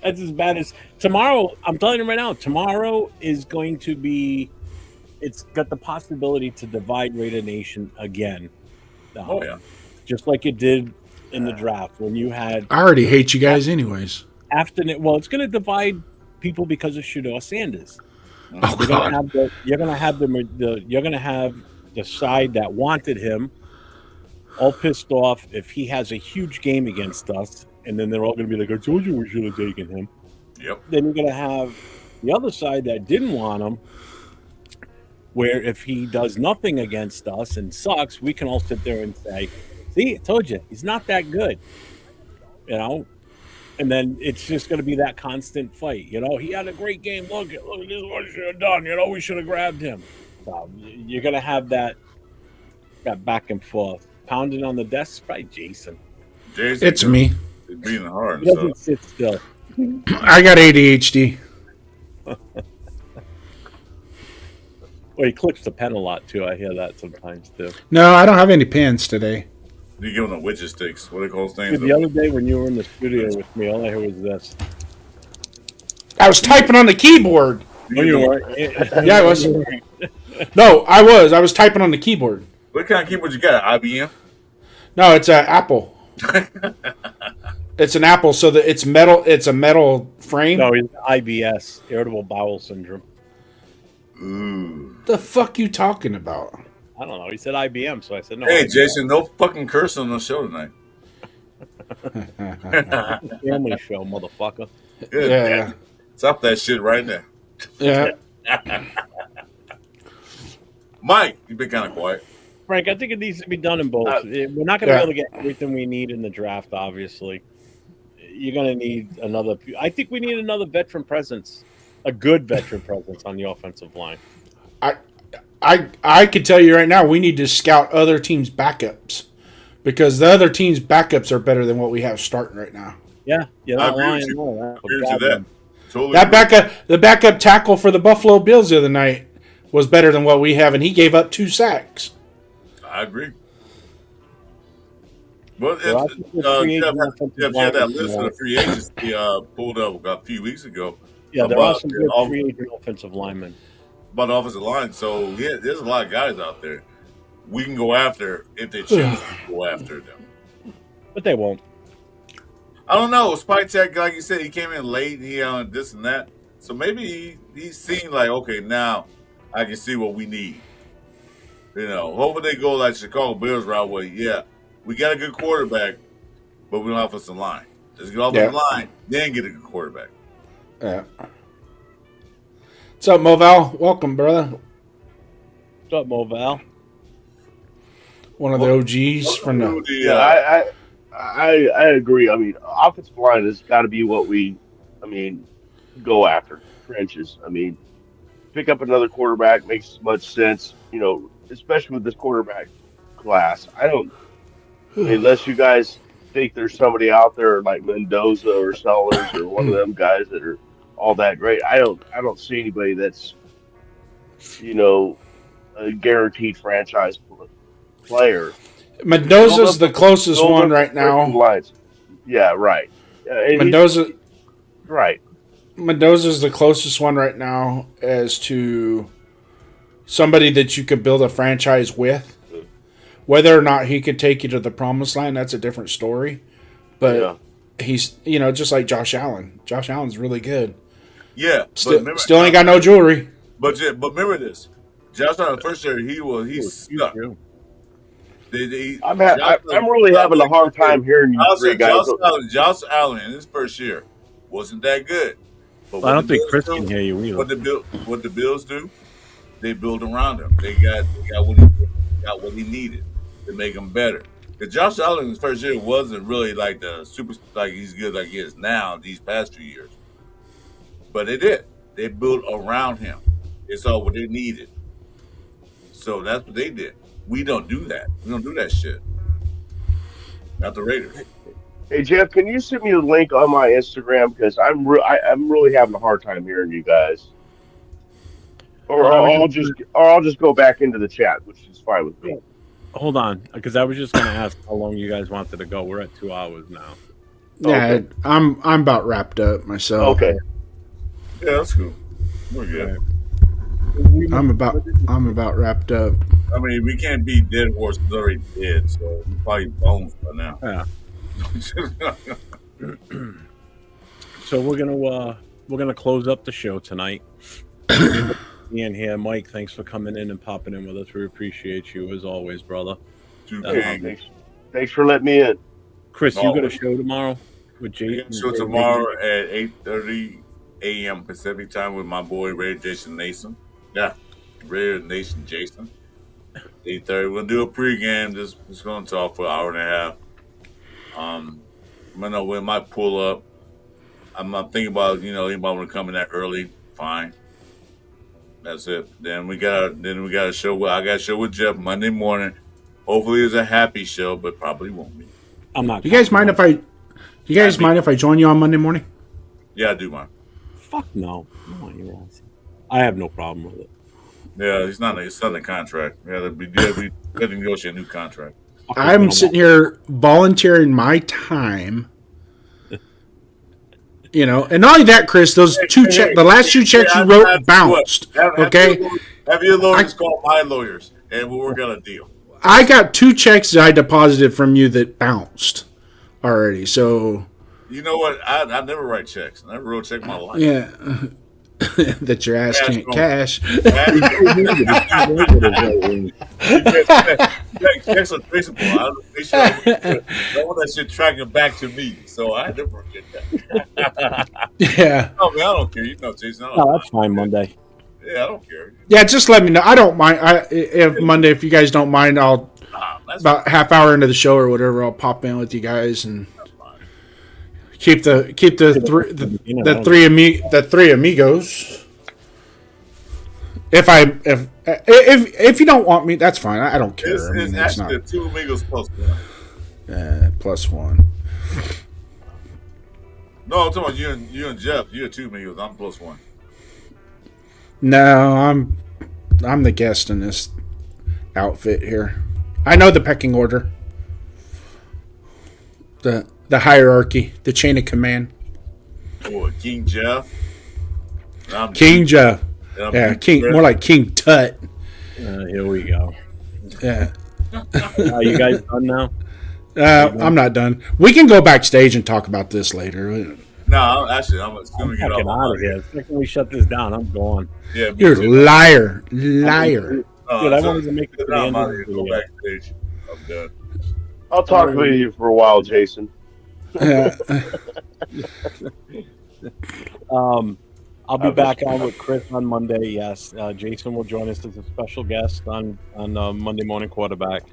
That's as bad as tomorrow. I'm telling you right now, tomorrow is going to be. It's got the possibility to divide Raider Nation again. Oh yeah. Just like it did in the draft when you had I already hate you guys anyways. well, it's going to divide people because of Shador Sanders. Oh, You're God. going to have the side that wanted him all pissed off if he has a huge game against us, and then they're all going to be like, "I told you we should have taken him." Yep. Then you're going to have the other side that didn't want him, where if he does nothing against us and sucks, we can all sit there and say, "See, I told you, he's not that good," you know. And then it's just going to be that constant fight. You know, he had a great game. Look, this is what he should have done. You know, we should have grabbed him. So you're going to have that back and forth. Pounding on the desk, probably Jason. Jason, It's me. It's being hard. He doesn't sit still. I got ADHD. Well, he clicks the pen a lot, too. I hear that sometimes, too. No, I don't have any pens today. You give them the widget sticks. What do they call those things? Dude, the other day when you were in the studio with me, all I heard was this. I was typing on the keyboard. Oh, you were? Yeah, I was. No, I was. I was typing on the keyboard. What kind of keyboard you got? IBM? No, it's an Apple. It's an Apple, so that it's metal. It's a metal frame. No, he's IBS, irritable bowel syndrome. Ooh. The fuck you talking about? I don't know. He said IBM, so I said no. Hey, Jason, no fucking cursing on the show tonight. Family show, motherfucker. Good. Yeah. Stop that shit right now. Yeah. Mike, you've been kind of quiet. Frank, I think it needs to be done in both. We're not going to be able to get everything we need in the draft, obviously. You're going to need another. I think we need another veteran presence, a good veteran presence on the offensive line. I could tell you right now, we need to scout other teams' backups because the other teams' backups are better than what we have starting right now. Yeah, you're I not agree lying. with you. No, I agree with you that. Totally That agree. the backup tackle for the Buffalo Bills the other night was better than what we have, and he gave up 2 sacks. I agree. Well, Well, I think the free agent offensive Jeff, you had that line is list of the free agents he pulled up a few weeks ago Yeah, there are about some the good off- free agent offensive linemen. about the offensive line. So, yeah, there's a lot of guys out there. we can go after if they choose to go after them. But they won't. I don't know. Spike Tech, like you said, he came in late. He on this and that. So maybe he's seen like, okay, now I can see what we need. Hopefully they go like Chicago Bears route where, yeah, we got a good quarterback, but we don't have offensive line. Let's get off the line, then get a good quarterback. Yeah. What's up, Moval? Welcome, brother. What's up, Moval? One of the OGs from the. Yeah, I agree. I mean, offensive line has got to be what we, go after trenches. I mean, pick up another quarterback makes as much sense. Especially with this quarterback class. Unless you guys think there's somebody out there like Mendoza or Sellers or one of them guys that are all that great. I don't see anybody that's a guaranteed franchise player. Mendoza's the closest one right now. Lines. Yeah, right. Right. Mendoza's the closest one right now as to somebody that you could build a franchise with. Whether or not he could take you to the promised land, that's a different story. But he's, just like Josh Allen. Josh Allen's really good. Yeah. Still ain't got no jewelry. But remember this. Josh Allen, first year, he's stuck. I'm really having a hard time hearing you three guys. Josh Allen in his first year wasn't that good. But I don't think Chris can hear you either. What the Bills do, they build around him. They got what he needed to make him better. Because Josh Allen in his first year wasn't really like the super, like he's good like he is now these past few years. But they did. They built around him. They saw what they needed. So that's what they did. We don't do that. We don't do that shit. Not the Raiders. Hey Jeff, can you send me the link on my Instagram because I'm really having a hard time hearing you guys. Or I'll just go back into the chat, which is fine with me. Hold on, because I was just going to ask how long you guys wanted to go. We're at 2 hours now. Yeah, okay. I'm about wrapped up myself. Okay. Yeah, that's cool. We're good. I'm about wrapped up. I mean, we can't be dead horse already dead, so we probably bones by now. Yeah. So we're gonna close up the show tonight. Being here, Mike. Thanks for coming in and popping in with us. We appreciate you as always, brother. Thanks for letting me in. Chris, you got a show tomorrow with Jason? So tomorrow at 8:30 a.m. Pacific time with my boy Raider Jason Nason. Yeah, Raider Nation Jason. 8:30. We'll do a pregame. Just gonna talk for an hour and a half. We might pull up. I'm not thinking about anybody want to come in that early. Fine. That's it. Then we got a show. I got a show with Jeff Monday morning. Hopefully it's a happy show, but probably won't be. I'm not. You guys mind if I join you on Monday morning? Yeah, I do mind. Fuck no. I have no problem with it. Yeah, it's not a contract. We have to negotiate a new contract. I'm sitting here volunteering my time. And not only that, Chris, those the last two checks you wrote bounced. Okay? Have your lawyers call my lawyers, and we'll work out a deal. I got 2 checks that I deposited from you that bounced already, so... You know what? I never write checks. I never wrote a check in my life. Yeah. That your ass can't cash. Checks are traceable. I don't want that shit tracking back to me, so I never get that. Yeah. Oh, man, I don't care. Jason. That's fine, Monday. Yeah, I don't care. Yeah, just let me know. I don't mind. If you guys don't mind, I'll about half hour into the show or whatever, I'll pop in with you guys and keep the three amigos. If you don't want me, that's fine. I don't care. It's actually not... 2 amigos plus 1. Plus 1. No, I'm talking about you and Jeff. You're 2 amigos. I'm plus 1. No, I'm the guest in this outfit here. I know the pecking order, the hierarchy, the chain of command. Oh, King Jeff. King Jeff. Yeah, King. More like King Tut. Here we go. Yeah. You guys done now? I'm not done. We can go backstage and talk about this later. No, actually, I'm I'm going to get fucking off. out of here. The second we shut this down, I'm gone. Yeah, me You're too. liar. Dude, I So, wanted to make it to the I'm end out of of the here. Go video. backstage. I'm done. I'll talk with you for a while, Jason. I'll be I'm back just- on with Chris on Monday. Yes, Jason will join us as a special guest on Monday Morning Quarterback,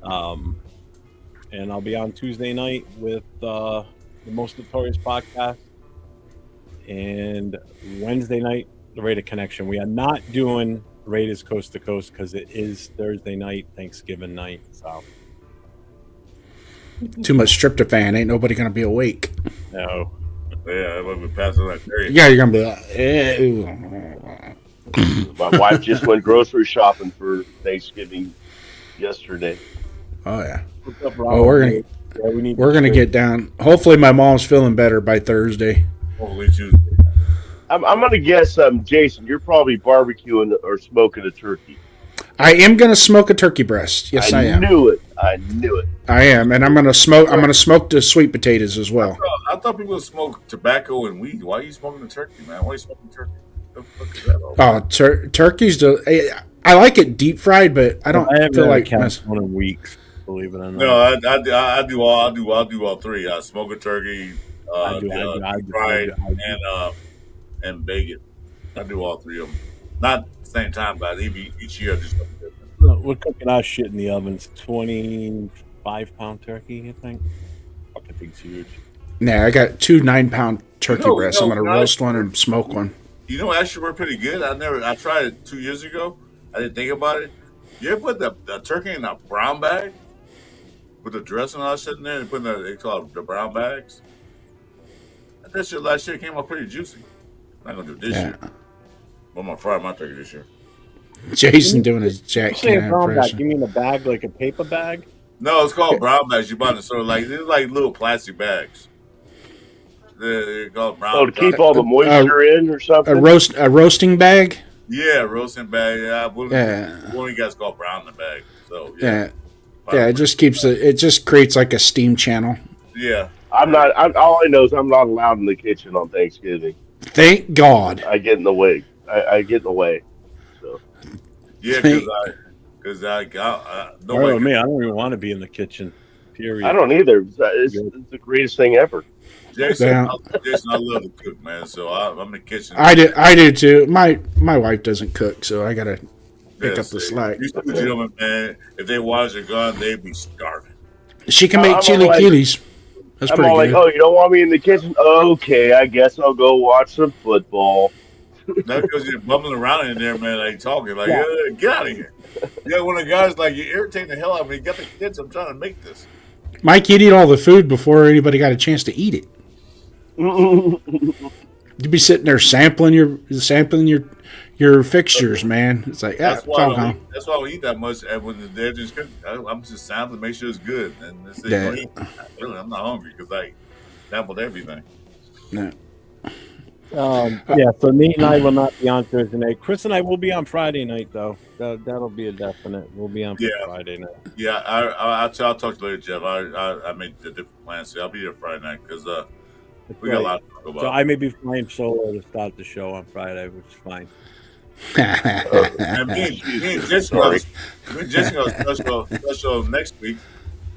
and I'll be on Tuesday night with the Most Notorious Podcast, and Wednesday night the Raider Connection. We are not doing Raiders Coast to Coast because it is Thursday night, Thanksgiving night. So Too much tryptophan. Ain't nobody gonna be awake. no. Yeah, I'm going to be passing like Terry. Yeah, you're gonna be like, My wife just went grocery shopping for Thanksgiving yesterday. oh yeah. What's up, Oh, we're gonna get down. Hopefully, my mom's feeling better by Thursday. Hopefully Tuesday. I'm going to guess, Jason, you're probably barbecuing or smoking a turkey. I am gonna smoke a turkey breast. Yes, I am. knew it. I knew it. I am, and I'm gonna smoke the sweet potatoes as well. I thought people smoke tobacco and weed. Why are you smoking the turkey, man? Why are you smoking turkey? What the fuck is that all about? Oh, turkey's I like it deep fried, but I don't I haven't feel had like a cat one in weeks. Believe it or not. No, I do all three. I smoke a turkey, I do, fried, I do. and bacon. I do all three of them. Not at the same time, but each year I do something different. No, we're cooking our shit in the oven. It's 25-pound turkey, I think. Fucking thing's huge. Nah, I got 2 9-pound turkey No, breasts. no, I'm gonna not- roast one and smoke one. You know, actually, we're pretty good. I tried it 2 years ago. I didn't think about it. You ever put the turkey in a brown bag with the dressing and all that shit in there and put they call it the brown bags? That shit last year came out pretty juicy. I'm not gonna do it this Yeah. year. I'm gonna fry my turkey this year. Jason doing his Jack You say a Cannon brown bag? impression. You mean a bag like a paper bag? No, it's called brown bags. You buy the sort of like they're like little plastic bags. They're called brown. Oh, to keep all the moisture in or something? A roasting bag. Yeah, roasting bag. Yeah, one of you guys called brown the bag. So Yeah, it just keeps it just creates like a steam channel. Yeah. All I know is I'm not allowed in the kitchen on Thanksgiving. Thank God. I get in the way. I get in the way. So. Yeah, because I Or me, I don't even want to be in the kitchen. Period. I don't either. It's the greatest thing ever. Jason, Yeah. I love to cook, man. So I'm in the kitchen. I do too. My wife doesn't cook, so I gotta pick up the slack. These two gentlemen, man, if they watch their gun, they'd be starving. She can make I'm chili all like- quilis. That's I'm pretty all like, good. oh, you don't want me in the kitchen? Okay, I guess I'll go watch some football. Not because you're bumbling around in there, man, like talking, like, get out of here. Yeah, one of the guys, like, you're irritating the hell out of me. Get the kids, I'm trying to make this. Mike, he'd eat all the food before anybody got a chance to eat it. You'd be sitting there sampling your fixtures, man. It's like, yeah, That's it's why all gone. that's why I don't eat that much. And when they're just cooking, I'm just sampling, make sure it's good. And they say, Yeah. don't eat. Really, I'm not hungry because I sampled everything. No. Yeah, so Nate and I will not be on Thursday night. Chris and I will be on Friday night, though. That'll be a definite. We'll be on for Friday night. Yeah, I'll talk to you later, Jeff. I made the different plans. So I'll be here Friday night because we got a lot to talk about. So I may be flying solo to start the show on Friday, which is fine. And me and Jessica have a special next week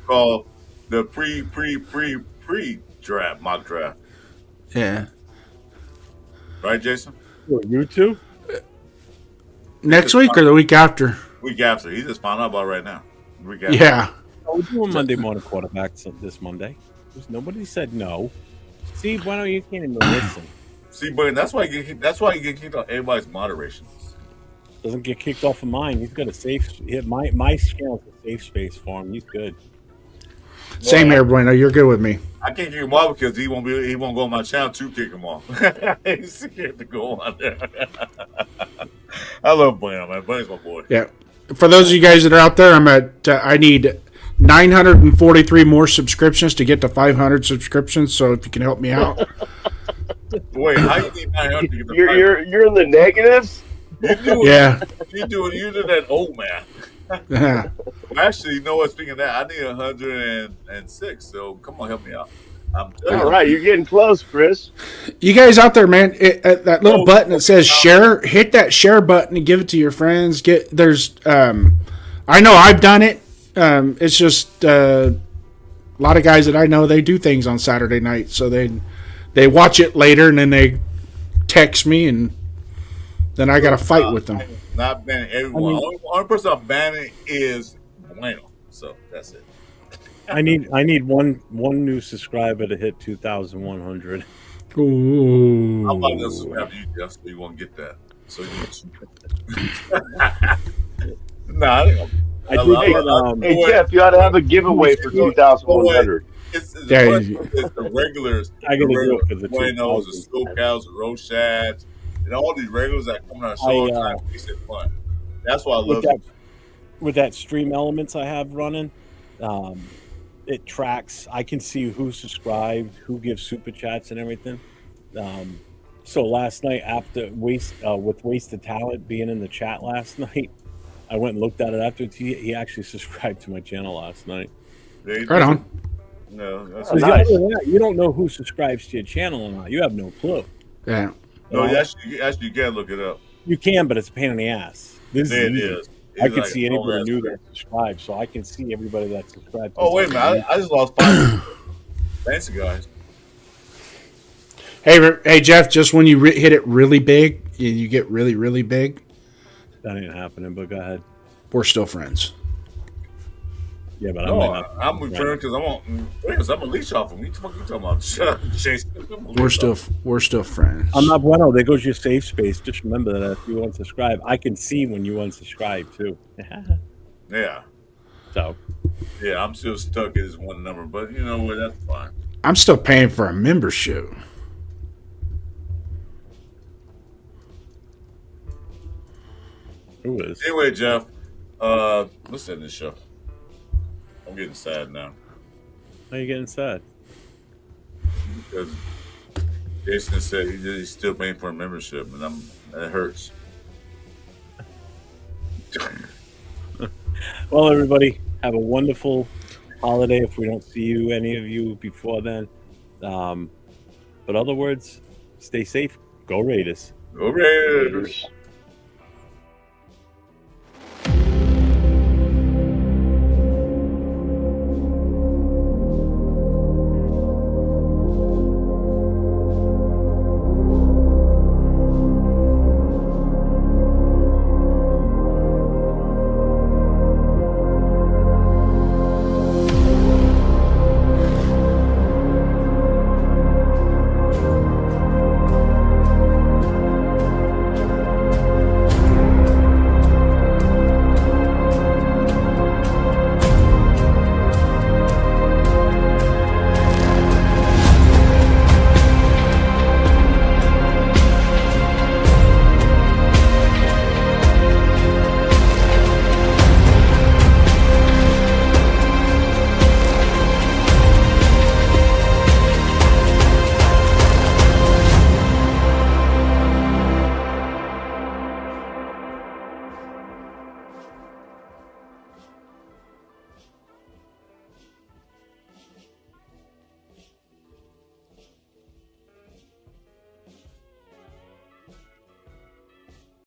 called the pre-draft mock draft. Yeah. Right, Jason? You two? Next week or the week after? Week after. He just found out about it right now. Week after. Yeah. We're doing Monday morning quarterbacks this Monday. Nobody said no. See, why don't you can't even listen? See, but that's why you get kicked off everybody's moderation. Doesn't get kicked off of mine. He's got a safe. My channel's a safe space for him. He's good. Same here, Bueno. You're good with me. I can't kick him off because he won't go on my channel to kick him off. He's scared to go on there. I love Bueno, man. Bueno's my boy. Yeah. For those of you guys that are out there, I need 943 more subscriptions to get to 500 subscriptions. So if you can help me out. Wait, how you need 900 to get the You're in the negatives? You do Yeah. You do that old man. Yeah. Actually, you know what? Speaking of that, I need 106. So come on, help me out. I'm telling All you, right, you're getting close, Chris. You guys out there, man, that little oh, button that says share, hit that share button and give it to your friends. I know I've done it. It's just a lot of guys that I know, they do things on Saturday night, so they watch it later and then they text me and then I got to fight with them. I'm not banning everyone. I mean- only person I'm banning is Bueno. So that's it. I need one new subscriber to hit 2,100. Ooh. I'm about to subscribe to you, Jeff, so you won't get that. So you nah, I think I did get Hey Jeff, you ought to have a giveaway for 2,100. it's the Yeah, funny thing is the regulars, I the gotta do regular it for the Buenos, the 2,000. SoCals, the Roshads, and all these regulars that come on our show I, all the time makes it fun. That's why I love it. With that stream elements I have running, it tracks. I can see who subscribed, who gives super chats, and everything. So last night, after with Wasted Talent being in the chat last night, I went and looked at it after. He actually subscribed to my channel last night. Yeah, Right on. No, that's Oh, nice. You don't know who subscribes to your channel or not. You have no clue. Yeah. no. You You know? actually you can look it up. You can, but it's a pain in the ass. This There it is easy. is. I It's can like see a anybody long-ass new script. that subscribed, so I can see everybody that subscribed. Oh wait a minute! I just lost 5. Thanks, guys. Hey, Jeff, just when you hit it really big, you get really, really big, That ain't happening. But go ahead. we're still friends. Yeah, but No, I might not. I'm returning because I'm a leech off him. What the fuck you talking about? Chase. We're still friends. I'm not bueno. There goes your safe space. Just remember that if you unsubscribe, I can see when you unsubscribe too. Yeah, So yeah. I'm still stuck at this one number, but you know what? That's fine. I'm still paying for a membership. who is? Anyway, Jeff, let's end this show. I'm getting sad now How you getting sad? because Jason said he's still paying for a membership, and that hurts. Well, everybody, have a wonderful holiday. If we don't see any of you before then, but other words, stay safe. Go Raiders. Go Raiders.